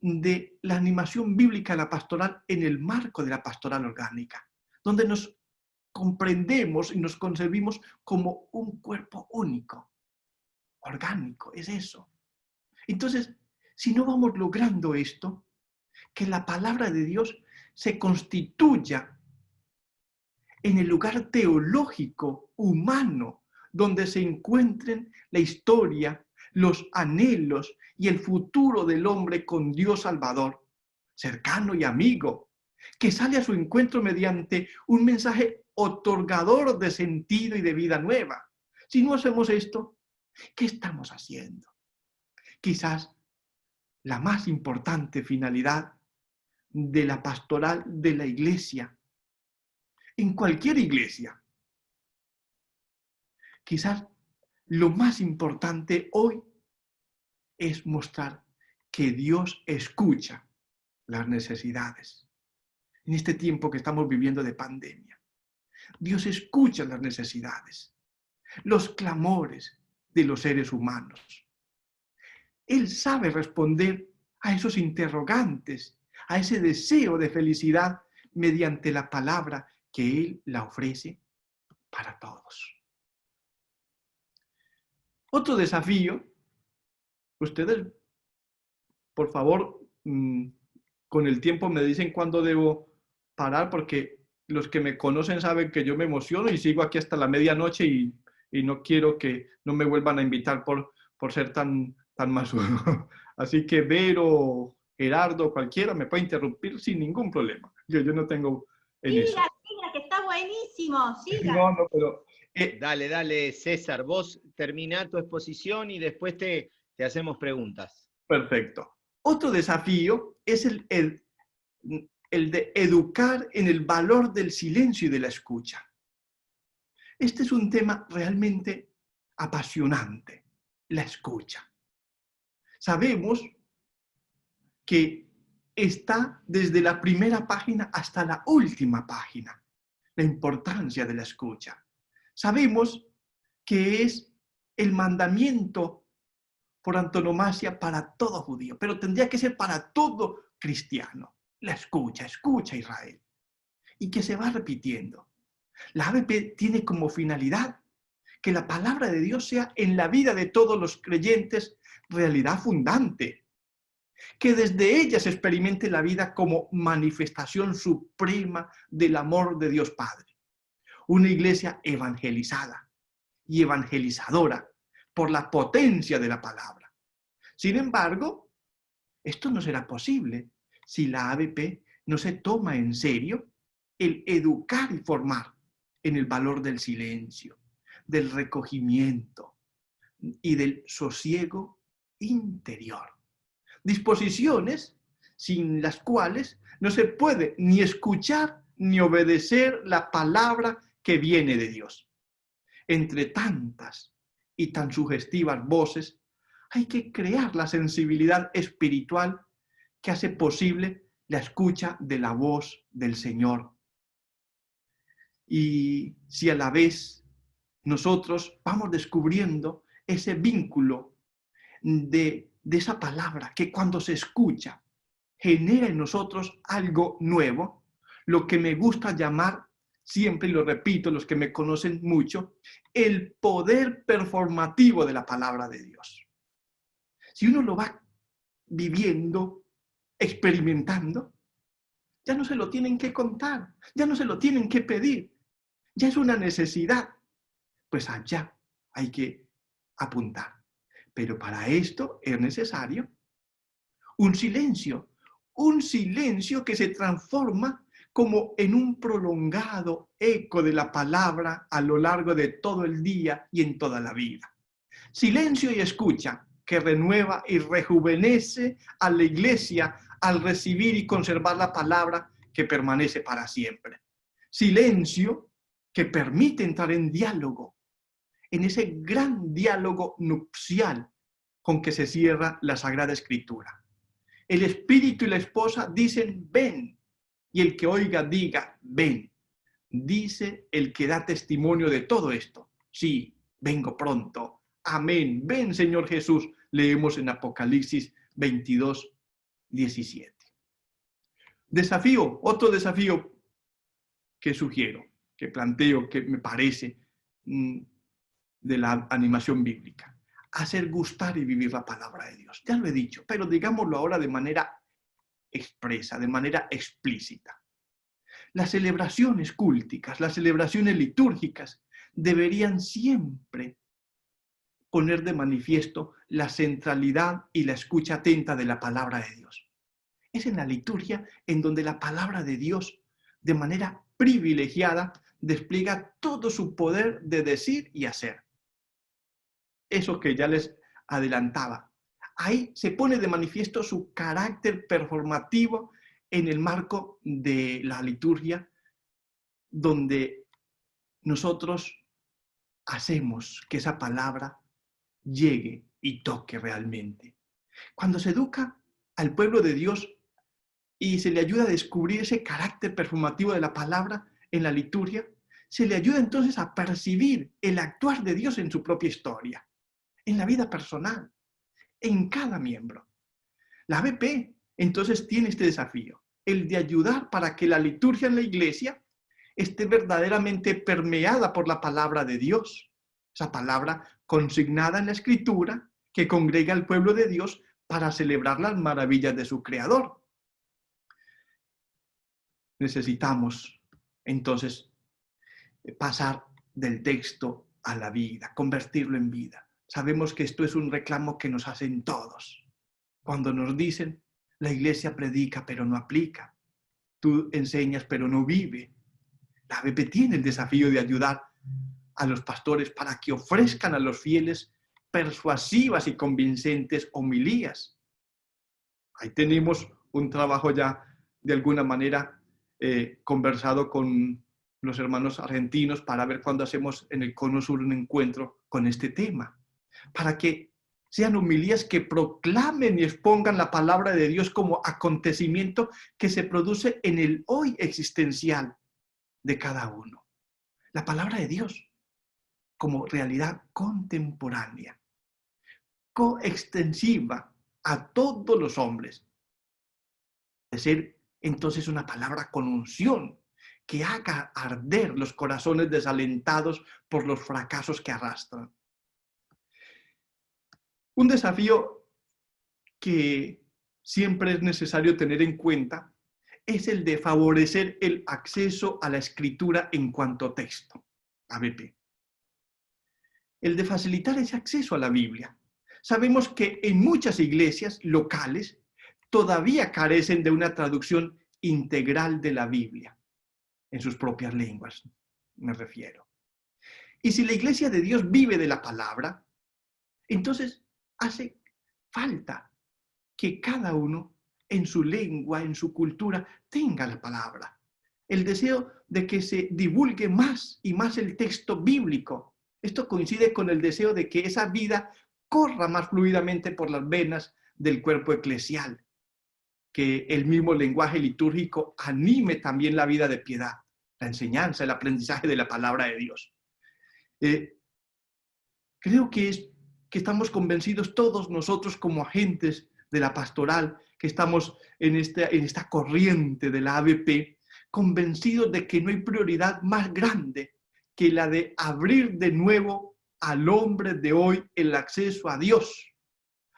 de la animación bíblica a la pastoral en el marco de la pastoral orgánica, donde nos comprendemos y nos concebimos como un cuerpo único, orgánico, es eso. Entonces, si no vamos logrando esto, que la palabra de Dios se constituya en el lugar teológico, humano, donde se encuentren la historia, los anhelos y el futuro del hombre con Dios Salvador, cercano y amigo, que sale a su encuentro mediante un mensaje otorgador de sentido y de vida nueva. Si no hacemos esto, ¿qué estamos haciendo? Quizás la más importante finalidad de la pastoral de la iglesia, en cualquier iglesia. Quizás lo más importante hoy es mostrar que Dios escucha las necesidades. En este tiempo que estamos viviendo de pandemia, Dios escucha las necesidades, los clamores de los seres humanos. Él sabe responder a esos interrogantes, a ese deseo de felicidad mediante la palabra que Él la ofrece para todos. Otro desafío, ustedes, por favor, con el tiempo me dicen cuándo debo parar, porque los que me conocen saben que yo me emociono y sigo aquí hasta la medianoche y no quiero que no me vuelvan a invitar por ser tan masudo. Así que Vero, Gerardo, cualquiera me puede interrumpir sin ningún problema. Yo no tengo en eso. Siga, que está buenísimo, siga. No, pero... Dale, César, vos terminá tu exposición y después te hacemos preguntas. Perfecto. Otro desafío es el de educar en el valor del silencio y de la escucha. Este es un tema realmente apasionante, la escucha. Sabemos que está desde la primera página hasta la última página, la importancia de la escucha. Sabemos que es el mandamiento por antonomasia para todo judío, pero tendría que ser para todo cristiano. La escucha Israel. Y que se va repitiendo. La ABP tiene como finalidad que la palabra de Dios sea en la vida de todos los creyentes realidad fundante. Que desde ella se experimente la vida como manifestación suprema del amor de Dios Padre. Una iglesia evangelizada y evangelizadora por la potencia de la palabra. Sin embargo, esto no será posible si la ABP no se toma en serio el educar y formar en el valor del silencio, del recogimiento y del sosiego interior. Disposiciones sin las cuales no se puede ni escuchar ni obedecer la palabra que viene de Dios. Entre tantas y tan sugestivas voces, hay que crear la sensibilidad espiritual que hace posible la escucha de la voz del Señor. Y si a la vez nosotros vamos descubriendo ese vínculo de esa palabra que cuando se escucha genera en nosotros algo nuevo, lo que me gusta llamar, siempre y lo repito, los que me conocen mucho, el poder performativo de la palabra de Dios. Si uno lo va viviendo, experimentando, ya no se lo tienen que contar, ya no se lo tienen que pedir, ya es una necesidad. Pues allá hay que apuntar. Pero para esto es necesario un silencio que se transforma como en un prolongado eco de la palabra a lo largo de todo el día y en toda la vida. Silencio y escucha que renueva y rejuvenece a la iglesia al recibir y conservar la palabra que permanece para siempre. Silencio que permite entrar en diálogo, en ese gran diálogo nupcial con que se cierra la Sagrada Escritura. El espíritu y la esposa dicen ven, y el que oiga diga ven. Dice el que da testimonio de todo esto. Sí, vengo pronto. Amén. Ven, Señor Jesús. Leemos en Apocalipsis 22, 17. Desafío, otro desafío que sugiero, que planteo, que me parece de la animación bíblica. Hacer gustar y vivir la palabra de Dios. Ya lo he dicho, pero digámoslo ahora de manera expresa, de manera explícita. Las celebraciones cúlticas, las celebraciones litúrgicas deberían siempre poner de manifiesto la centralidad y la escucha atenta de la palabra de Dios. Es en la liturgia en donde la palabra de Dios, de manera privilegiada, despliega todo su poder de decir y hacer. Eso que ya les adelantaba. Ahí se pone de manifiesto su carácter performativo en el marco de la liturgia, donde nosotros hacemos que esa palabra llegue y toque realmente. Cuando se educa al pueblo de Dios y se le ayuda a descubrir ese carácter perfumativo de la palabra en la liturgia, se le ayuda entonces a percibir el actuar de Dios en su propia historia, en la vida personal, en cada miembro. La ABP entonces tiene este desafío, el de ayudar para que la liturgia en la iglesia esté verdaderamente permeada por la palabra de Dios, esa palabra consignada en la Escritura que congrega al pueblo de Dios para celebrar las maravillas de su Creador. Necesitamos entonces pasar del texto a la vida, convertirlo en vida. Sabemos que esto es un reclamo que nos hacen todos. Cuando nos dicen, la iglesia predica pero no aplica, tú enseñas pero no vive. La ABP tiene el desafío de ayudar a los pastores para que ofrezcan a los fieles persuasivas y convincentes homilías. Ahí tenemos un trabajo ya de alguna manera conversado con los hermanos argentinos para ver cuándo hacemos en el Cono Sur un encuentro con este tema, para que sean homilías que proclamen y expongan la palabra de Dios como acontecimiento que se produce en el hoy existencial de cada uno. La palabra de Dios como realidad contemporánea, coextensiva a todos los hombres. De ser entonces una palabra con unción que haga arder los corazones desalentados por los fracasos que arrastran. Un desafío que siempre es necesario tener en cuenta es el de favorecer el acceso a la escritura en cuanto texto, ABP. El de facilitar ese acceso a la Biblia. Sabemos que en muchas iglesias locales todavía carecen de una traducción integral de la Biblia, en sus propias lenguas, me refiero. Y si la iglesia de Dios vive de la palabra, entonces hace falta que cada uno en su lengua, en su cultura, tenga la palabra. El deseo de que se divulgue más y más el texto bíblico. Esto coincide con el deseo de que esa vida corra más fluidamente por las venas del cuerpo eclesial. Que el mismo lenguaje litúrgico anime también la vida de piedad, la enseñanza, el aprendizaje de la palabra de Dios. Creo que estamos convencidos todos nosotros como agentes de la pastoral, que estamos en esta corriente de la ABP, convencidos de que no hay prioridad más grande que la de abrir de nuevo al hombre de hoy el acceso a Dios,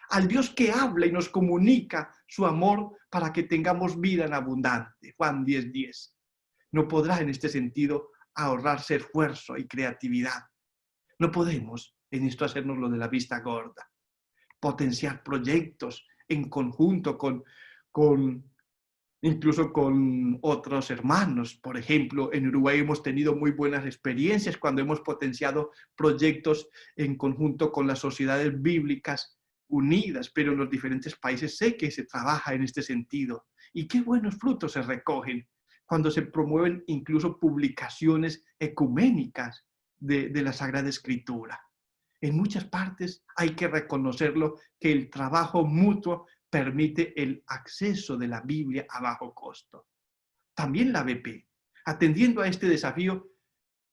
al Dios que habla y nos comunica su amor para que tengamos vida en abundante. Juan 10:10. No podrá en este sentido ahorrarse esfuerzo y creatividad. No podemos en esto hacernos lo de la vista gorda. Potenciar proyectos en conjunto incluso con otros hermanos. Por ejemplo, en Uruguay hemos tenido muy buenas experiencias cuando hemos potenciado proyectos en conjunto con las sociedades bíblicas unidas, pero en los diferentes países sé que se trabaja en este sentido. Y qué buenos frutos se recogen cuando se promueven incluso publicaciones ecuménicas de la Sagrada Escritura. En muchas partes hay que reconocerlo, que el trabajo mutuo permite el acceso de la Biblia a bajo costo. También la ABP, atendiendo a este desafío,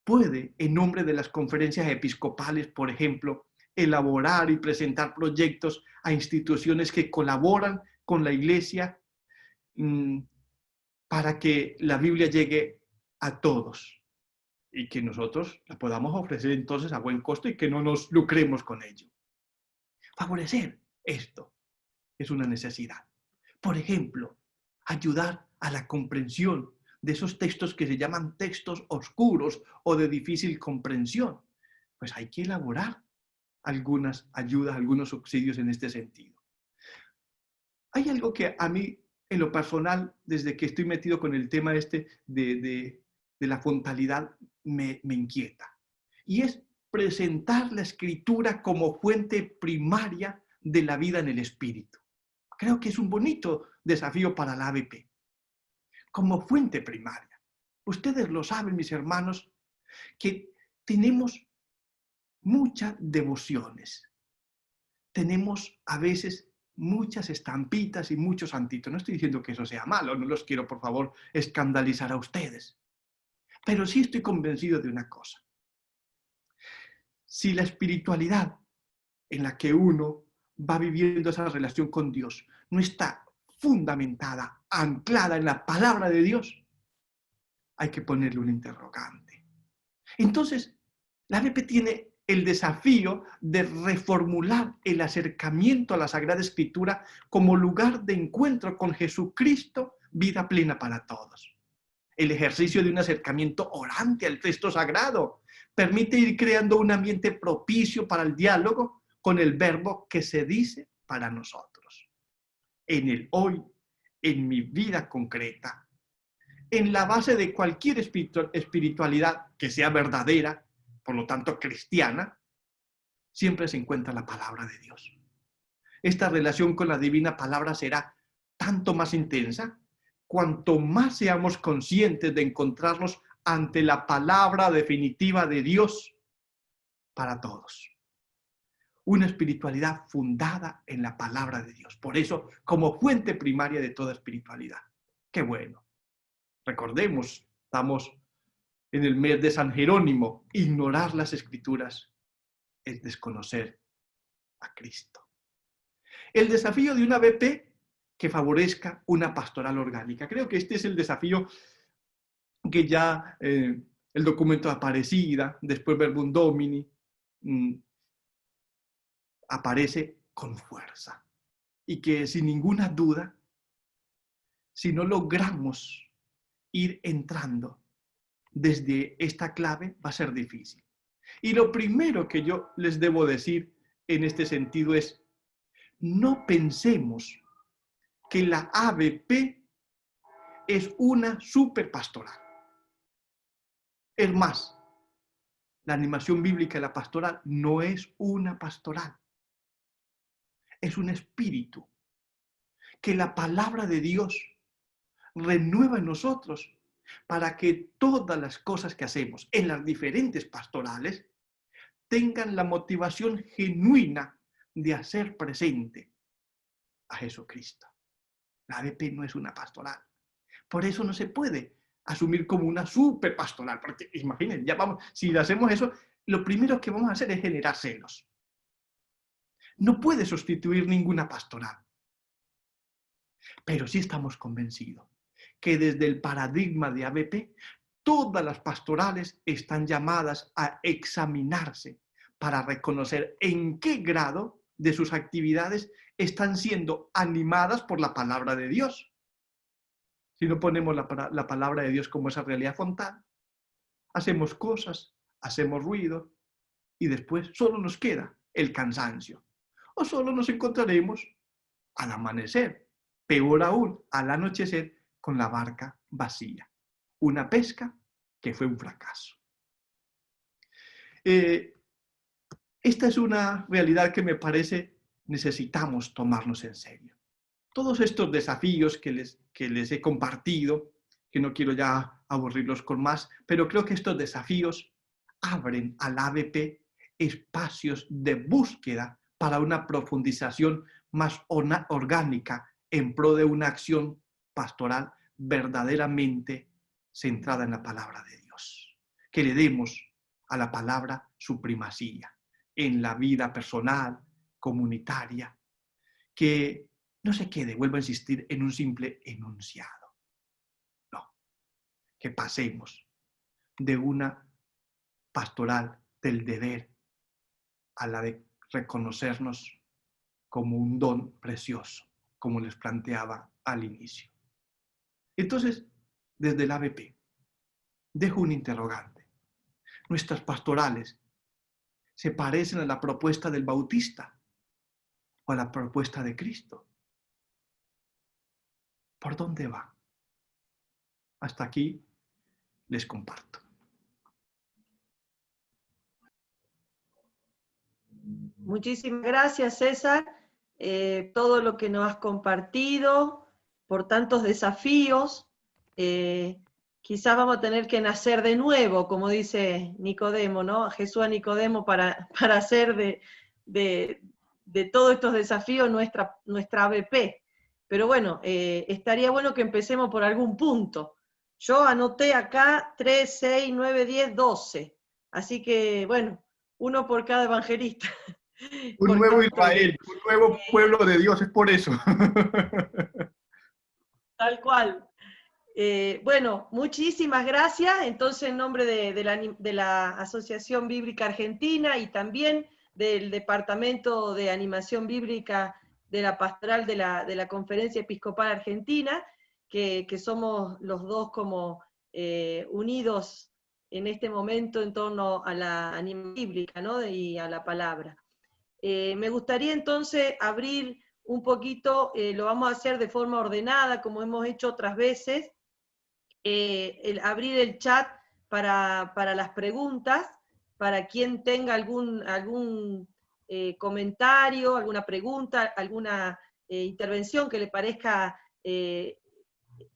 puede, en nombre de las conferencias episcopales, por ejemplo, elaborar y presentar proyectos a instituciones que colaboran con la Iglesia para que la Biblia llegue a todos y que nosotros la podamos ofrecer entonces a buen costo y que no nos lucremos con ello. Favorecer esto es una necesidad. Por ejemplo, ayudar a la comprensión de esos textos que se llaman textos oscuros o de difícil comprensión. Pues hay que elaborar algunas ayudas, algunos subsidios en este sentido. Hay algo que a mí, en lo personal, desde que estoy metido con el tema de la fontalidad, me inquieta. Y es presentar la Escritura como fuente primaria de la vida en el Espíritu. Creo que es un bonito desafío para la ABP. como fuente primaria. Ustedes lo saben, mis hermanos, que tenemos muchas devociones. Tenemos a veces muchas estampitas y muchos santitos. No estoy diciendo que eso sea malo, no los quiero, por favor, escandalizar a ustedes. Pero sí estoy convencido de una cosa. Si la espiritualidad en la que uno va viviendo esa relación con Dios no está fundamentada, anclada en la palabra de Dios, hay que ponerle un interrogante. Entonces, la ABP tiene el desafío de reformular el acercamiento a la Sagrada Escritura como lugar de encuentro con Jesucristo, vida plena para todos. El ejercicio de un acercamiento orante al texto sagrado permite ir creando un ambiente propicio para el diálogo con el verbo que se dice para nosotros. En el hoy, en mi vida concreta, en la base de cualquier espiritualidad que sea verdadera, por lo tanto cristiana, siempre se encuentra la palabra de Dios. Esta relación con la divina palabra será tanto más intensa cuanto más seamos conscientes de encontrarnos ante la palabra definitiva de Dios para todos. Una espiritualidad fundada en la palabra de Dios. Por eso, como fuente primaria de toda espiritualidad. ¡Qué bueno! Recordemos, estamos en el mes de San Jerónimo. Ignorar las Escrituras es desconocer a Cristo. El desafío de una ABP que favorezca una pastoral orgánica. Creo que este es el desafío que ya el documento de Aparecida, después Verbum Domini, aparece con fuerza. Y que sin ninguna duda, si no logramos ir entrando desde esta clave, va a ser difícil. Y lo primero que yo les debo decir en este sentido es, no pensemos que la ABP es una superpastoral. Es más, la animación bíblica de la pastoral no es una pastoral. Es un espíritu que la palabra de Dios renueva en nosotros para que todas las cosas que hacemos en las diferentes pastorales tengan la motivación genuina de hacer presente a Jesucristo. La ABP no es una pastoral. Por eso no se puede asumir como una super pastoral, porque imaginen, ya vamos, si hacemos eso, lo primero que vamos a hacer es generar celos. No puede sustituir ninguna pastoral. Pero sí estamos convencidos que desde el paradigma de ABP, todas las pastorales están llamadas a examinarse para reconocer en qué grado de sus actividades están siendo animadas por la palabra de Dios. Si no ponemos la palabra de Dios como esa realidad frontal, hacemos cosas, hacemos ruido y después solo nos queda el cansancio. O solo nos encontraremos al amanecer, peor aún, al anochecer, con la barca vacía. Una pesca que fue un fracaso. Esta es una realidad que me parece necesitamos tomarnos en serio. Todos estos desafíos que les he compartido, que no quiero ya aburrirlos con más, pero creo que estos desafíos abren al ABP espacios de búsqueda para una profundización más orgánica en pro de una acción pastoral verdaderamente centrada en la palabra de Dios. Que le demos a la palabra su primacía en la vida personal, comunitaria, que no se quede, vuelvo a insistir, en un simple enunciado. No, que pasemos de una pastoral del deber a la de reconocernos como un don precioso, como les planteaba al inicio. Entonces, desde el ABP, dejo un interrogante. Nuestras pastorales se parecen a la propuesta del Bautista o a la propuesta de Cristo. ¿Por dónde va? Hasta aquí les comparto. Muchísimas gracias, César. Todo lo que nos has compartido, por tantos desafíos. quizás vamos a tener que nacer de nuevo, como dice Nicodemo, ¿no? Jesús a Nicodemo para hacer de todos estos desafíos nuestra ABP. Pero bueno, estaría bueno que empecemos por algún punto. Yo anoté acá 3, 6, 9, 10, 12. Así que, bueno, uno por cada evangelista. Un nuevo Israel, un nuevo pueblo de Dios, es por eso. Tal cual. Bueno, muchísimas gracias. Entonces, en nombre de la Asociación Bíblica Argentina y también del Departamento de Animación Bíblica de la Pastoral de la Conferencia Episcopal Argentina, que somos los dos como unidos en este momento en torno a la animación bíblica, ¿no? Y a la palabra. Me gustaría entonces abrir un poquito, lo vamos a hacer de forma ordenada, como hemos hecho otras veces, abrir el chat para las preguntas, para quien tenga algún comentario, alguna pregunta, alguna intervención que le parezca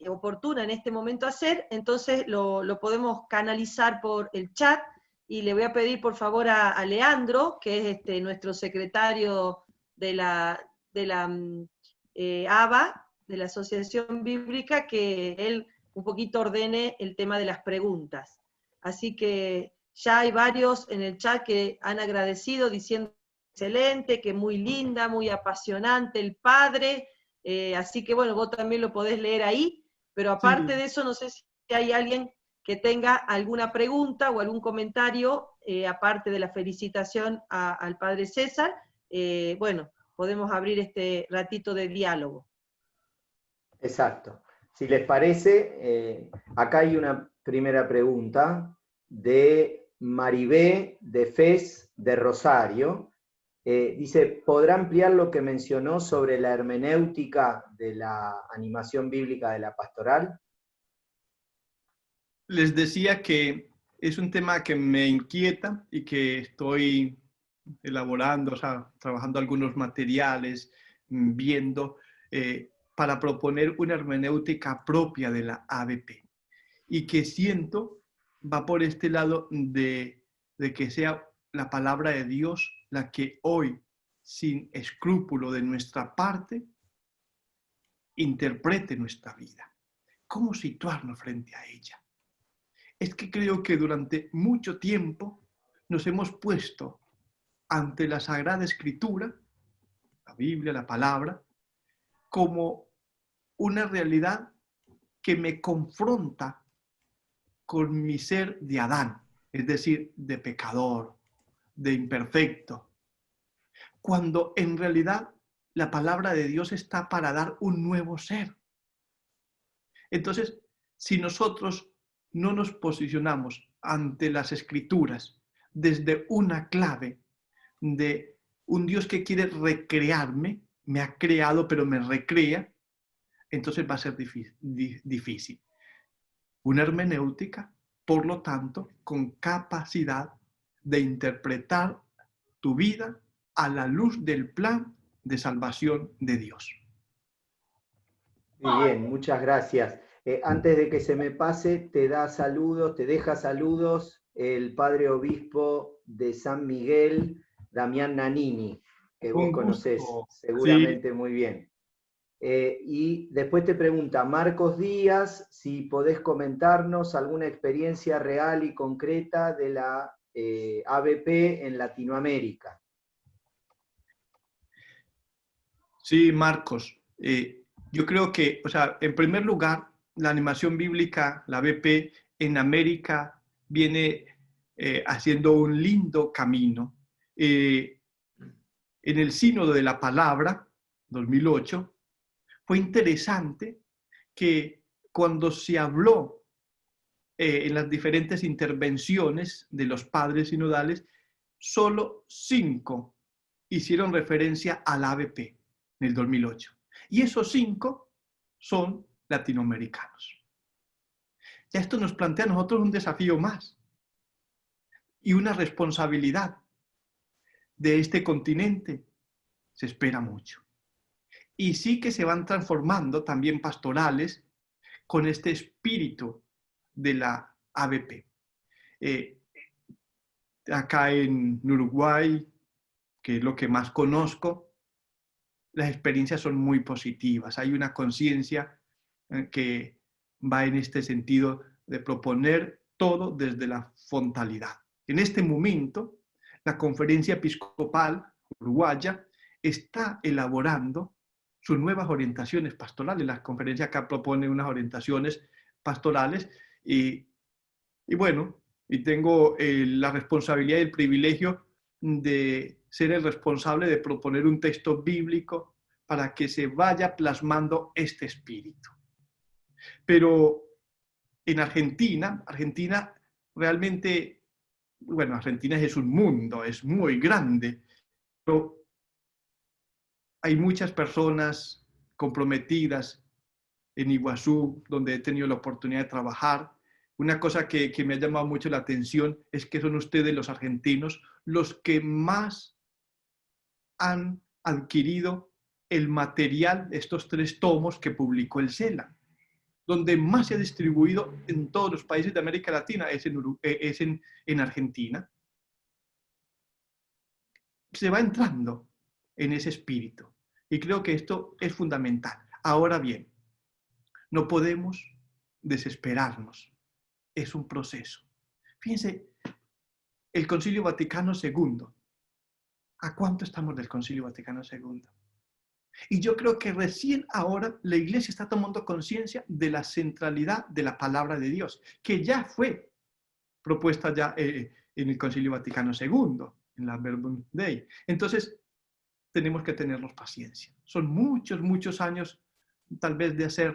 oportuna en este momento hacer, entonces lo podemos canalizar por el chat, y le voy a pedir por favor a Leandro, que es nuestro secretario de la ABA, de la Asociación Bíblica, que él un poquito ordene el tema de las preguntas. Así que ya hay varios en el chat que han agradecido diciendo excelente, que muy linda, muy apasionante el padre, así que bueno, vos también lo podés leer ahí, pero aparte de eso no sé si hay alguien que tenga alguna pregunta o algún comentario, aparte de la felicitación al padre César. Bueno, podemos abrir este ratito de diálogo. Exacto. Si les parece, acá hay una primera pregunta de Maribé de Fez de Rosario. Dice, ¿podrá ampliar lo que mencionó sobre la hermenéutica de la animación bíblica de la pastoral? Les decía que es un tema que me inquieta y que estoy elaborando, o sea, trabajando algunos materiales, viendo, para proponer una hermenéutica propia de la ABP. Y que siento va por este lado de que sea la palabra de Dios la que hoy, sin escrúpulo de nuestra parte, interprete nuestra vida. ¿Cómo situarnos frente a ella? Es que creo que durante mucho tiempo nos hemos puesto ante la Sagrada Escritura, la Biblia, la palabra, como una realidad que me confronta con mi ser de Adán, es decir, de pecador, de imperfecto, cuando en realidad la palabra de Dios está para dar un nuevo ser. Entonces, si nosotros no nos posicionamos ante las Escrituras desde una clave de un Dios que quiere recrearme, me ha creado pero me recrea, entonces va a ser difícil. Una hermenéutica, por lo tanto, con capacidad de interpretar tu vida a la luz del plan de salvación de Dios. Muy bien, muchas gracias. Antes de que se me pase, te deja saludos el padre obispo de San Miguel, Damián Nanini, que vos conocés seguramente muy bien. Y después te pregunta Marcos Díaz si podés comentarnos alguna experiencia real y concreta de la ABP en Latinoamérica. Sí, Marcos. Yo creo que, o sea, en primer lugar, la animación bíblica, la ABP en América viene haciendo un lindo camino. En el Sínodo de la Palabra, 2008, fue interesante que cuando se habló en las diferentes intervenciones de los padres sinodales, solo 5 hicieron referencia al ABP en el 2008. Y esos 5 son latinoamericanos. Ya esto nos plantea a nosotros un desafío más y una responsabilidad. De este continente se espera mucho. Y sí que se van transformando también pastorales con este espíritu de la ABP. Acá en Uruguay, que es lo que más conozco, las experiencias son muy positivas. Hay una conciencia que va en este sentido de proponer todo desde la frontalidad. En este momento, la Conferencia Episcopal Uruguaya está elaborando sus nuevas orientaciones pastorales. La conferencia acá propone unas orientaciones pastorales y bueno, y tengo la responsabilidad y el privilegio de ser el responsable de proponer un texto bíblico para que se vaya plasmando este espíritu. Pero en Argentina realmente, bueno, Argentina es un mundo, es muy grande, pero hay muchas personas comprometidas en Iguazú, donde he tenido la oportunidad de trabajar. Una cosa que me ha llamado mucho la atención es que son ustedes, los argentinos, los que más han adquirido el material de estos 3 tomos que publicó el CELA. Donde más se ha distribuido en todos los países de América Latina es en Argentina. Se va entrando en ese espíritu. Y creo que esto es fundamental. Ahora bien, no podemos desesperarnos. Es un proceso. Fíjense, el Concilio Vaticano II. ¿A cuánto estamos del Concilio Vaticano II? Y yo creo que recién ahora la Iglesia está tomando conciencia de la centralidad de la palabra de Dios, que ya fue propuesta ya en el Concilio Vaticano II, en la Verbum Dei. Entonces, tenemos que tenernos paciencia. Son muchos, muchos años, tal vez, de hacer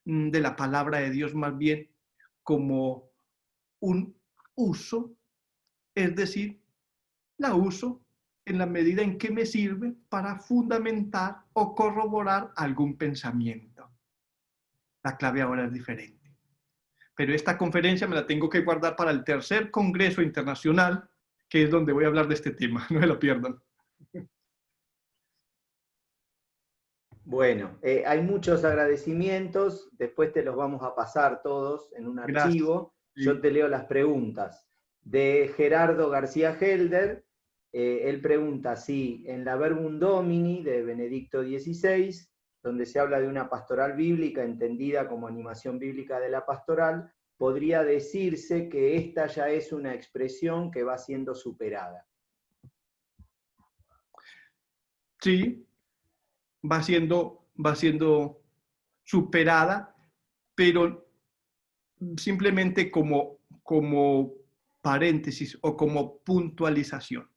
de la palabra de Dios más bien como un uso, es decir, la uso en la medida en que me sirve para fundamentar o corroborar algún pensamiento. La clave ahora es diferente. Pero esta conferencia me la tengo que guardar para el tercer Congreso Internacional, que es donde voy a hablar de este tema. No se lo pierdan. Bueno, hay muchos agradecimientos, después te los vamos a pasar todos en un archivo. Sí. Yo te leo las preguntas. De Gerardo García Helder, él pregunta si en la Verbum Domini de Benedicto XVI, donde se habla de una pastoral bíblica entendida como animación bíblica de la pastoral, podría decirse que esta ya es una expresión que va siendo superada. Sí, va siendo superada, pero simplemente como paréntesis o como puntualización.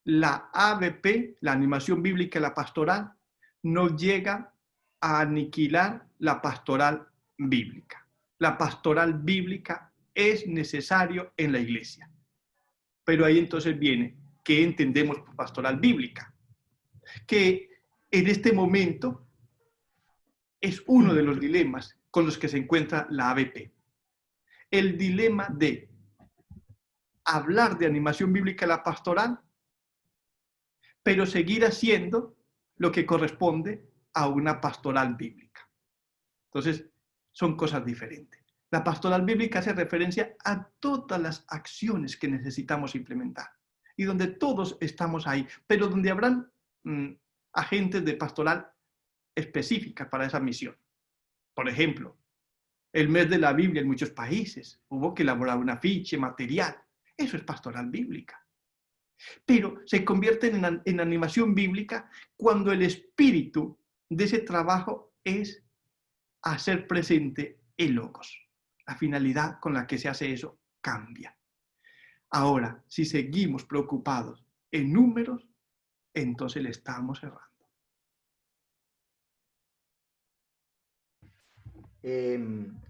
La ABP, la animación bíblica y la pastoral, no llega a aniquilar la pastoral bíblica. La pastoral bíblica es necesario en la iglesia. Pero ahí entonces viene, ¿qué entendemos por pastoral bíblica? Que en este momento es uno de los dilemas con los que se encuentra la ABP. El dilema de hablar de animación bíblica y la pastoral, pero seguir haciendo lo que corresponde a una pastoral bíblica. Entonces, son cosas diferentes. La pastoral bíblica hace referencia a todas las acciones que necesitamos implementar y donde todos estamos ahí, pero donde habrán agentes de pastoral específicas para esa misión. Por ejemplo, el mes de la Biblia en muchos países hubo que elaborar un afiche, material. Eso es pastoral bíblica. Pero se convierten en animación bíblica cuando el espíritu de ese trabajo es hacer presente el logos. La finalidad con la que se hace eso cambia. Ahora, si seguimos preocupados en números, entonces le estamos errando.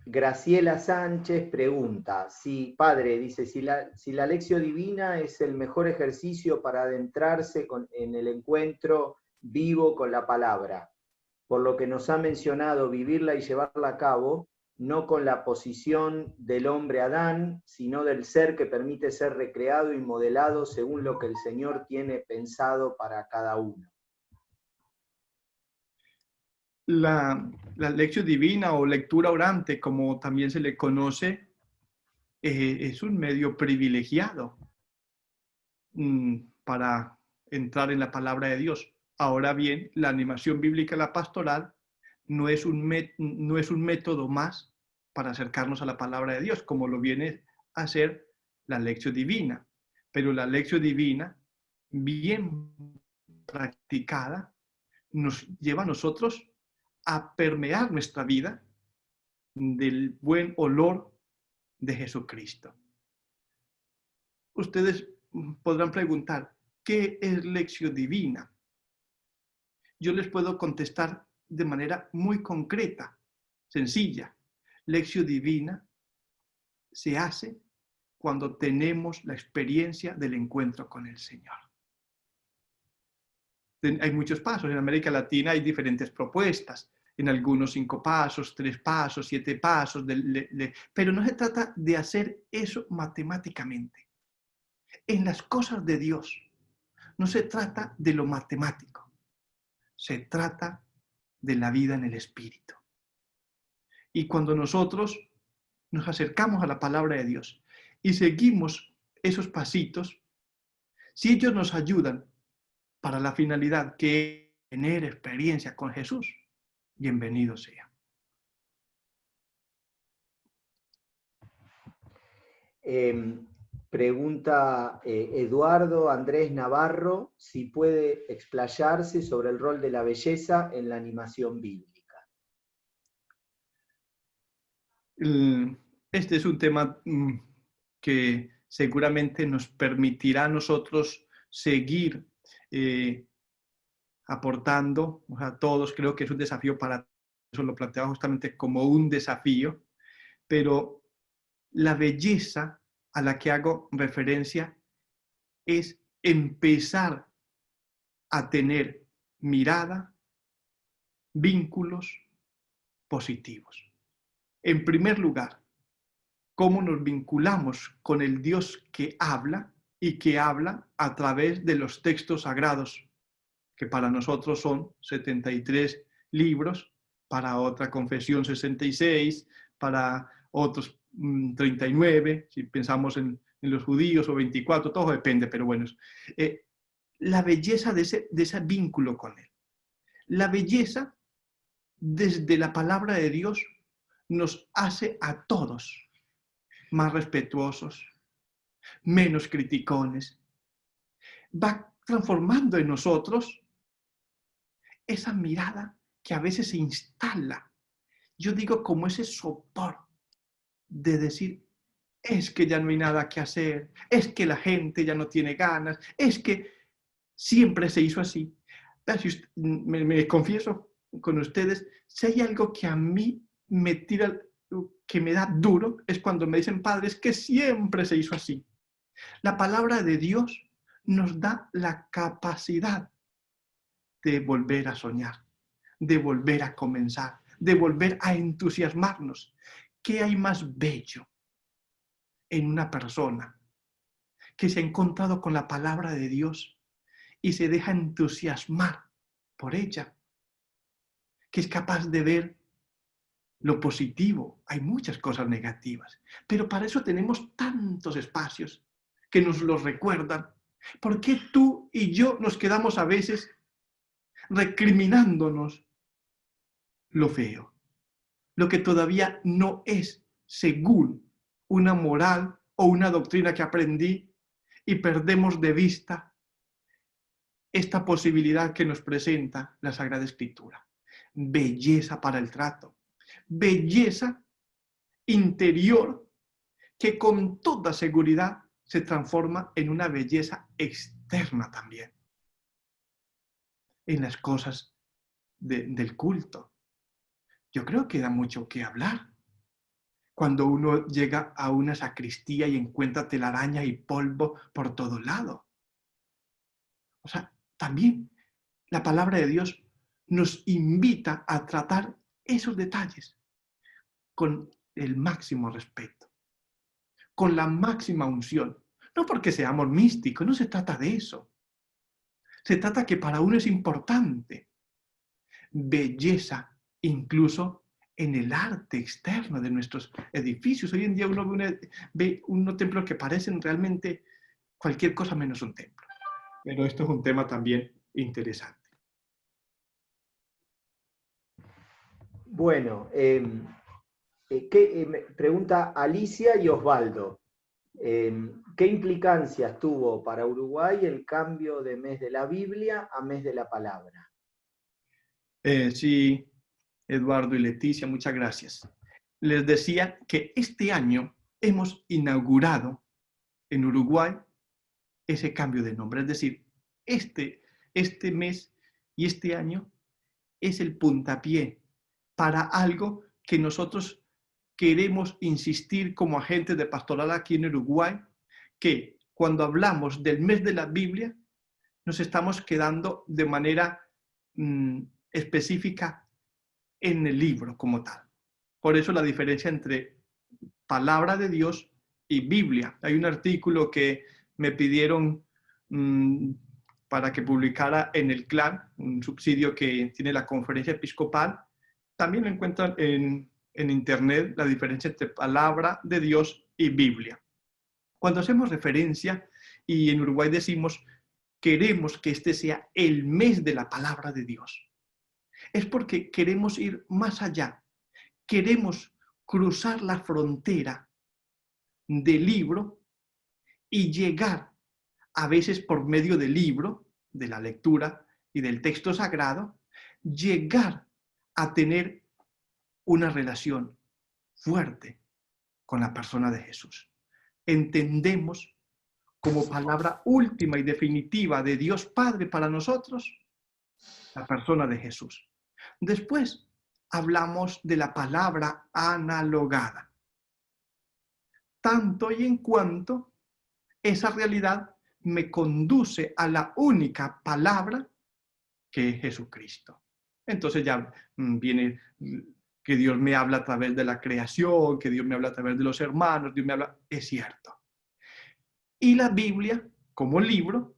Graciela Sánchez pregunta, padre, dice, si la Lección Divina es el mejor ejercicio para adentrarse en el encuentro vivo con la palabra, por lo que nos ha mencionado vivirla y llevarla a cabo, no con la posición del hombre Adán, sino del ser que permite ser recreado y modelado según lo que el Señor tiene pensado para cada uno. La lección divina o lectura orante, como también se le conoce, es un medio privilegiado para entrar en la palabra de Dios. Ahora bien, la animación bíblica, la pastoral, no es un método más para acercarnos a la palabra de Dios, como lo viene a hacer la lección divina. Pero la lección divina, bien practicada, nos lleva a nosotros a permear nuestra vida del buen olor de Jesucristo. Ustedes podrán preguntar, ¿qué es lección divina? Yo les puedo contestar de manera muy concreta, sencilla. Lección divina se hace cuando tenemos la experiencia del encuentro con el Señor. Hay muchos pasos. En América Latina hay diferentes propuestas. En algunos 5 pasos, 3 pasos, 7 pasos. Pero no se trata de hacer eso matemáticamente. En las cosas de Dios no se trata de lo matemático. Se trata de la vida en el Espíritu. Y cuando nosotros nos acercamos a la palabra de Dios y seguimos esos pasitos, si ellos nos ayudan para la finalidad que es tener experiencia con Jesús, bienvenido sea. Pregunta Eduardo Andrés Navarro si puede explayarse sobre el rol de la belleza en la animación bíblica. Este es un tema que seguramente nos permitirá a nosotros seguir aportando a todos. Creo que es un desafío para eso, lo planteaba justamente como un desafío, pero la belleza a la que hago referencia es empezar a tener mirada, vínculos positivos. En primer lugar, cómo nos vinculamos con el Dios que habla y que habla a través de los textos sagrados, que para nosotros son 73 libros, para otra confesión 66, para otros 39, si pensamos en los judíos, o 24, todo depende, pero bueno, la belleza de ese vínculo con Él. La belleza, desde la palabra de Dios, nos hace a todos más respetuosos, menos criticones. Va transformando en nosotros esa mirada que a veces se instala, yo digo como ese sopor de decir, es que ya no hay nada que hacer, es que la gente ya no tiene ganas, es que siempre se hizo así. Me confieso con ustedes, si hay algo que a mí me tira, que me da duro, es cuando me dicen padres que siempre se hizo así. La palabra de Dios nos da la capacidad de volver a soñar, de volver a comenzar, de volver a entusiasmarnos. ¿Qué hay más bello en una persona que se ha encontrado con la palabra de Dios y se deja entusiasmar por ella? Que es capaz de ver lo positivo. Hay muchas cosas negativas, pero para eso tenemos tantos espacios que nos los recuerdan. ¿Por qué tú y yo nos quedamos a veces recriminándonos lo feo, lo que todavía no es según una moral o una doctrina que aprendí, y perdemos de vista esta posibilidad que nos presenta la Sagrada Escritura? Belleza para el trato, belleza interior que con toda seguridad se transforma en una belleza externa también, en las cosas del culto. Yo creo que da mucho que hablar. Cuando uno llega a una sacristía y encuentra telaraña y polvo por todo lado. O sea, también la palabra de Dios nos invita a tratar esos detalles con el máximo respeto, con la máxima unción. No porque seamos místicos, no se trata de eso. Se trata que para uno es importante. Belleza incluso en el arte externo de nuestros edificios. Hoy en día uno ve unos templos que parecen realmente cualquier cosa menos un templo. Pero esto es un tema también interesante. Bueno, pregunta Alicia y Osvaldo. ¿Qué implicancias tuvo para Uruguay el cambio de mes de la Biblia a mes de la palabra? Sí, Eduardo y Leticia, muchas gracias. Les decía que este año hemos inaugurado en Uruguay ese cambio de nombre. Es decir, este mes y este año es el puntapié para algo que nosotros queremos insistir como agentes de pastoral aquí en Uruguay, que cuando hablamos del mes de la Biblia, nos estamos quedando de manera específica en el libro como tal. Por eso la diferencia entre palabra de Dios y Biblia. Hay un artículo que me pidieron para que publicara en el CLAN, un subsidio que tiene la Conferencia Episcopal. También lo encuentran en internet, la diferencia entre palabra de Dios y Biblia. Cuando hacemos referencia, y en Uruguay decimos, queremos que este sea el mes de la palabra de Dios, es porque queremos ir más allá. Queremos cruzar la frontera del libro y llegar, a veces por medio del libro, de la lectura y del texto sagrado, llegar a tener una relación fuerte con la persona de Jesús. Entendemos como palabra última y definitiva de Dios Padre para nosotros la persona de Jesús. Después hablamos de la palabra analogada, tanto y en cuanto esa realidad me conduce a la única palabra que es Jesucristo. Entonces ya viene que Dios me habla a través de la creación, que Dios me habla a través de los hermanos, Dios me habla, es cierto. Y la Biblia, como libro,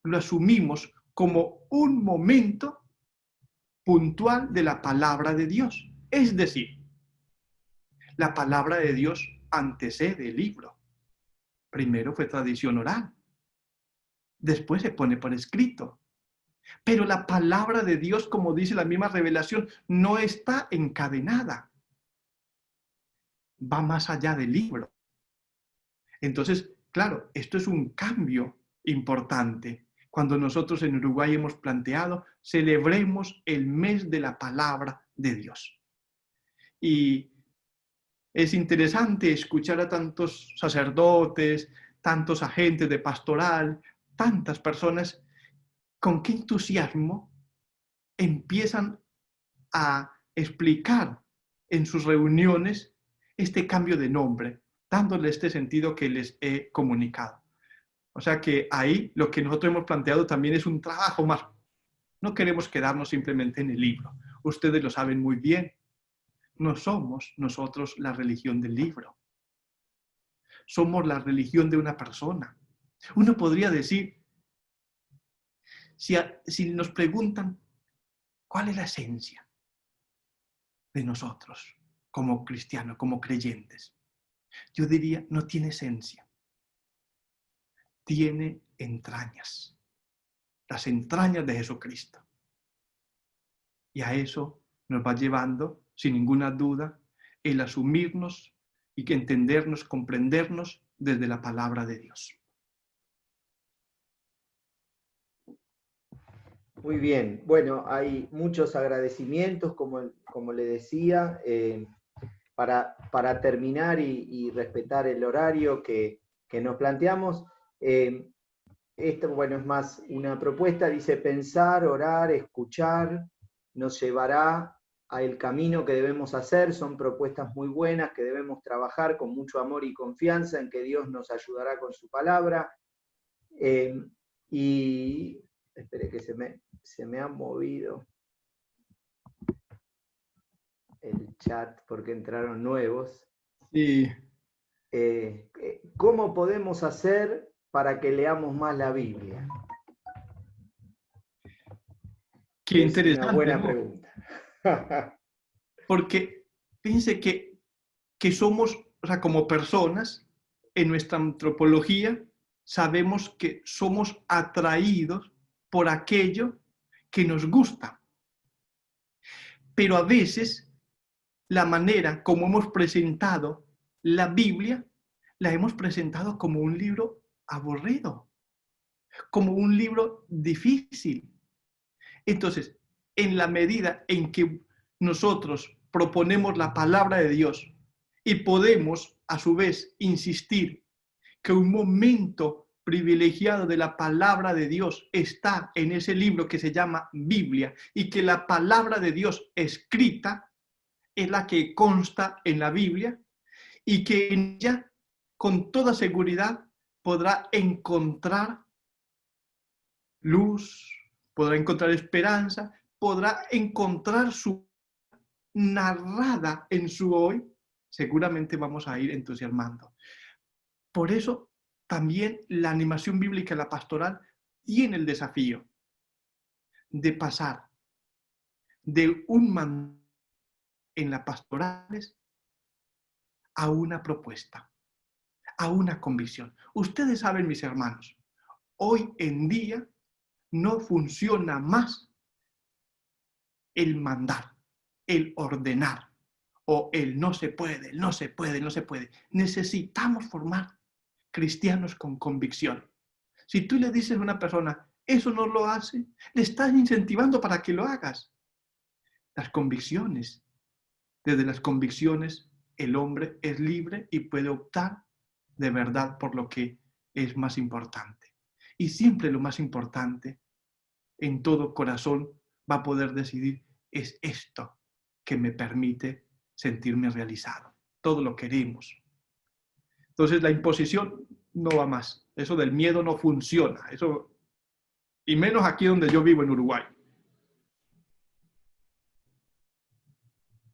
lo asumimos como un momento puntual de la palabra de Dios. Es decir, la palabra de Dios antecede el libro. Primero fue tradición oral. Después se pone por escrito. Pero la palabra de Dios, como dice la misma revelación, no está encadenada. Va más allá del libro. Entonces, claro, esto es un cambio importante. Cuando nosotros en Uruguay hemos planteado, celebremos el mes de la palabra de Dios. Y es interesante escuchar a tantos sacerdotes, tantos agentes de pastoral, tantas personas, con qué entusiasmo empiezan a explicar en sus reuniones este cambio de nombre, dándole este sentido que les he comunicado. O sea que ahí lo que nosotros hemos planteado también es un trabajo más. No queremos quedarnos simplemente en el libro. Ustedes lo saben muy bien. No somos nosotros la religión del libro. Somos la religión de una persona. Uno podría decir, si nos preguntan, ¿cuál es la esencia de nosotros como cristianos, como creyentes? Yo diría, no tiene esencia. Tiene entrañas. Las entrañas de Jesucristo. Y a eso nos va llevando, sin ninguna duda, el asumirnos y que entendernos, comprendernos desde la palabra de Dios. Muy bien. Bueno, hay muchos agradecimientos, como le decía, para terminar y respetar el horario que nos planteamos. Esto, bueno, es más una propuesta, dice pensar, orar, escuchar, nos llevará al camino que debemos hacer. Son propuestas muy buenas que debemos trabajar con mucho amor y confianza en que Dios nos ayudará con su palabra. Y espere que se me ha movido el chat porque entraron nuevos. Sí. ¿Cómo podemos hacer para que leamos más la Biblia? Qué interesante. Es una buena ¿no? pregunta. Porque fíjense que somos, o sea, como personas, en nuestra antropología, sabemos que somos atraídos por aquello que nos gusta. Pero a veces, la manera como hemos presentado la Biblia, la hemos presentado como un libro aburrido, como un libro difícil. Entonces, en la medida en que nosotros proponemos la palabra de Dios y podemos, a su vez, insistir que un momento privilegiado de la palabra de Dios está en ese libro que se llama Biblia, y que la palabra de Dios escrita es la que consta en la Biblia, y que en ella, con toda seguridad, podrá encontrar luz, podrá encontrar esperanza, podrá encontrar su narrada en su hoy, seguramente vamos a ir entusiasmando. Por eso también la animación bíblica y la pastoral tiene el desafío de pasar de un mandato en las pastorales a una propuesta, a una convicción. Ustedes saben, mis hermanos, hoy en día no funciona más el mandar, el ordenar, o el no se puede, no se puede, no se puede. Necesitamos formar cristianos con convicción. Si tú le dices a una persona, eso no lo hace, le estás incentivando para que lo hagas. Las convicciones, desde las convicciones, el hombre es libre y puede optar de verdad por lo que es más importante. Y siempre lo más importante, en todo corazón, va a poder decidir, es esto que me permite sentirme realizado. Todo lo queremos. Entonces la imposición no va más. Eso del miedo no funciona. Eso, y menos aquí donde yo vivo, en Uruguay.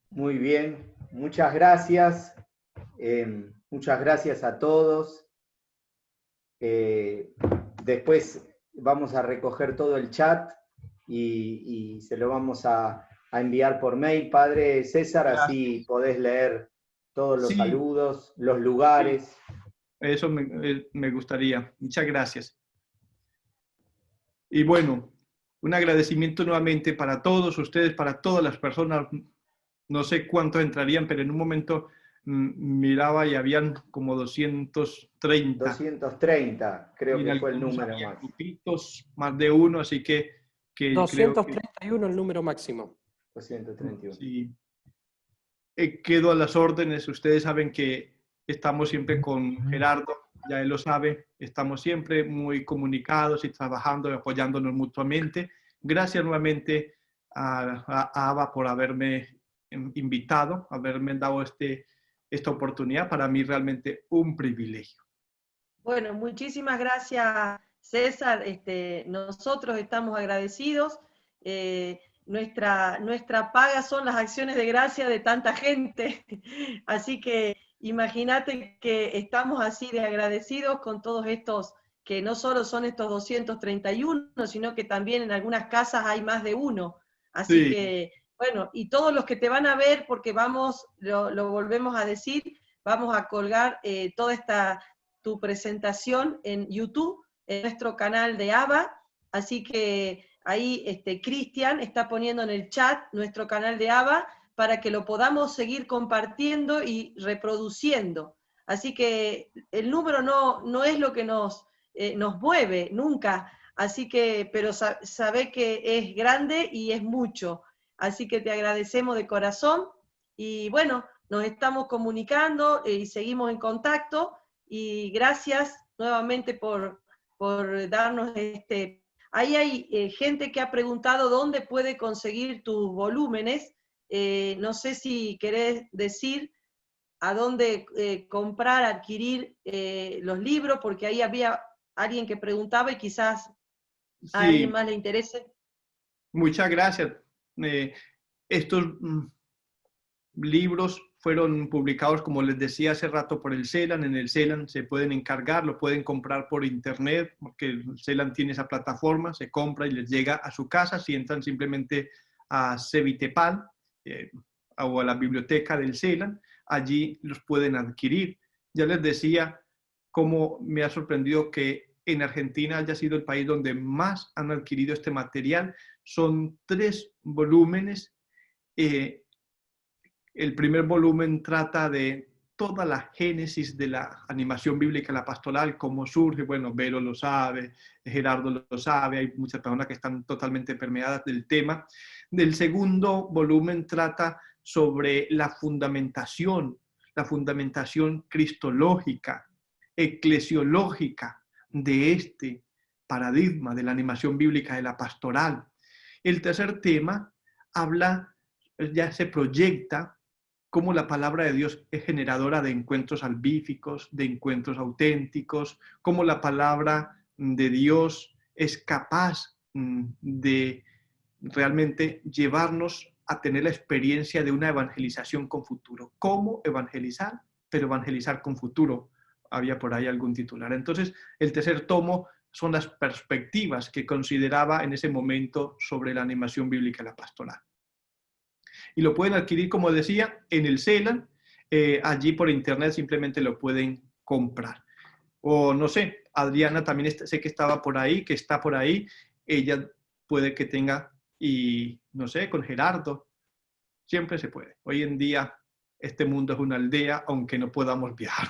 Muy bien, muchas gracias. Muchas gracias a todos. Después vamos a recoger todo el chat y se lo vamos a enviar por mail, Padre César, así podés leer todos los saludos, los lugares. Sí. Eso me gustaría. Muchas gracias. Y bueno, un agradecimiento nuevamente para todos ustedes, para todas las personas. No sé cuántos entrarían, pero en un momento miraba y habían como 230. 230, creo que fue el número máximo. Grupitos, más de uno, así que 231 el número máximo. 231. Sí. Quedo a las órdenes. Ustedes saben que estamos siempre con Gerardo, ya él lo sabe. Estamos siempre muy comunicados y trabajando y apoyándonos mutuamente. Gracias nuevamente a Ava por haberme invitado, haberme dado esta oportunidad. Para mí realmente un privilegio. Bueno, muchísimas gracias, César. Nosotros estamos agradecidos. Nuestra paga son las acciones de gracia de tanta gente. Así que imagínate que estamos así de agradecidos con todos estos, que no solo son estos 231, sino que también en algunas casas hay más de uno. Así que, bueno, y todos los que te van a ver, porque lo volvemos a decir, vamos a colgar toda tu presentación en YouTube, en nuestro canal de ABA. Así que ahí Cristian está poniendo en el chat nuestro canal de ABA para que lo podamos seguir compartiendo y reproduciendo. Así que el número no es lo que nos mueve nunca, así que, pero sabe que es grande y es mucho. Así que te agradecemos de corazón y bueno, nos estamos comunicando y seguimos en contacto y gracias nuevamente por darnos Ahí hay gente que ha preguntado dónde puede conseguir tus volúmenes. No sé si querés decir a dónde comprar, adquirir los libros, porque ahí había alguien que preguntaba y quizás a alguien más le interese. Muchas gracias. Estos libros fueron publicados, como les decía hace rato, por el CELAN. En el CELAN se pueden encargar, lo pueden comprar por internet, porque el CELAN tiene esa plataforma, se compra y les llega a su casa. Si entran simplemente a Cevitepal, o a la biblioteca del CELAN, allí los pueden adquirir. Ya les decía cómo me ha sorprendido que en Argentina haya sido el país donde más han adquirido este material. Son 3 volúmenes. El primer volumen trata de toda la génesis de la animación bíblica, la pastoral, cómo surge. Bueno, Vero lo sabe, Gerardo lo sabe, hay muchas personas que están totalmente permeadas del tema. Del segundo volumen trata sobre la fundamentación cristológica, eclesiológica de este paradigma de la animación bíblica de la pastoral. El tercer tema habla, ya se proyecta cómo la palabra de Dios es generadora de encuentros salvíficos, de encuentros auténticos, cómo la palabra de Dios es capaz de realmente llevarnos a tener la experiencia de una evangelización con futuro. ¿Cómo evangelizar? Pero evangelizar con futuro. Había por ahí algún titular. Entonces, el tercer tomo son las perspectivas que consideraba en ese momento sobre la animación bíblica y la pastoral. Y lo pueden adquirir, como decía, en el CELAN. Allí por internet simplemente lo pueden comprar. O no sé, Adriana también sé que estaba por ahí, que está por ahí. Ella puede que tenga, y no sé, con Gerardo. Siempre se puede. Hoy en día este mundo es una aldea, aunque no podamos viajar.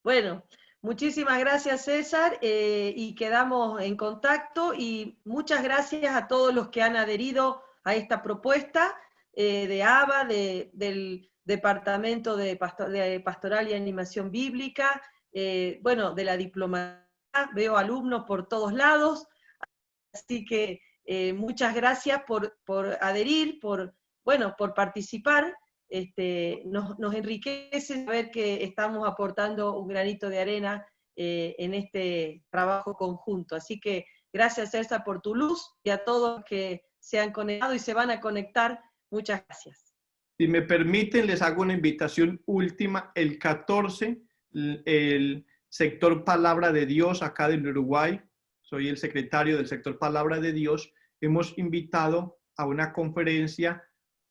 Bueno, muchísimas gracias, César, y quedamos en contacto, y muchas gracias a todos los que han adherido a esta propuesta de ABA, del Departamento de Pastoral y Animación Bíblica, bueno, de la diplomacia. Veo alumnos por todos lados, así que muchas gracias por adherir, por participar. Nos enriquece saber que estamos aportando un granito de arena en este trabajo conjunto. Así que gracias, César, por tu luz, y a todos que se han conectado y se van a conectar, muchas gracias. Si me permiten, les hago una invitación última. El 14, el sector Palabra de Dios acá en Uruguay, soy el secretario del sector Palabra de Dios, hemos invitado a una conferencia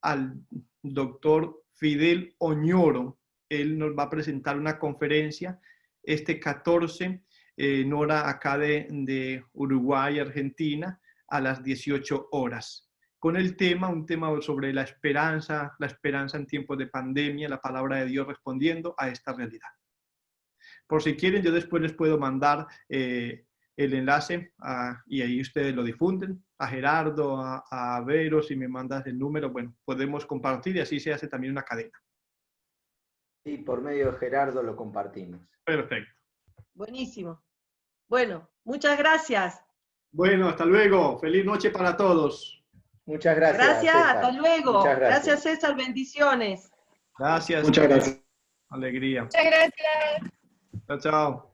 al doctor Fidel Oñoro. Él nos va a presentar una conferencia este 14 en hora acá de Uruguay, Argentina, a las 18 horas, con el tema, un tema sobre la esperanza en tiempos de pandemia, la palabra de Dios respondiendo a esta realidad. Por si quieren, yo después les puedo mandar el enlace y ahí ustedes lo difunden. A Gerardo, a Vero, si me mandas el número, bueno, podemos compartir y así se hace también una cadena. Sí, por medio de Gerardo lo compartimos. Perfecto. Buenísimo. Bueno, muchas gracias. Bueno, hasta luego. Feliz noche para todos. Muchas gracias. Gracias, César. hasta luego. Muchas gracias. Gracias, César, bendiciones. Gracias. Muchas gracias. Alegría. Muchas gracias. Chao, chao.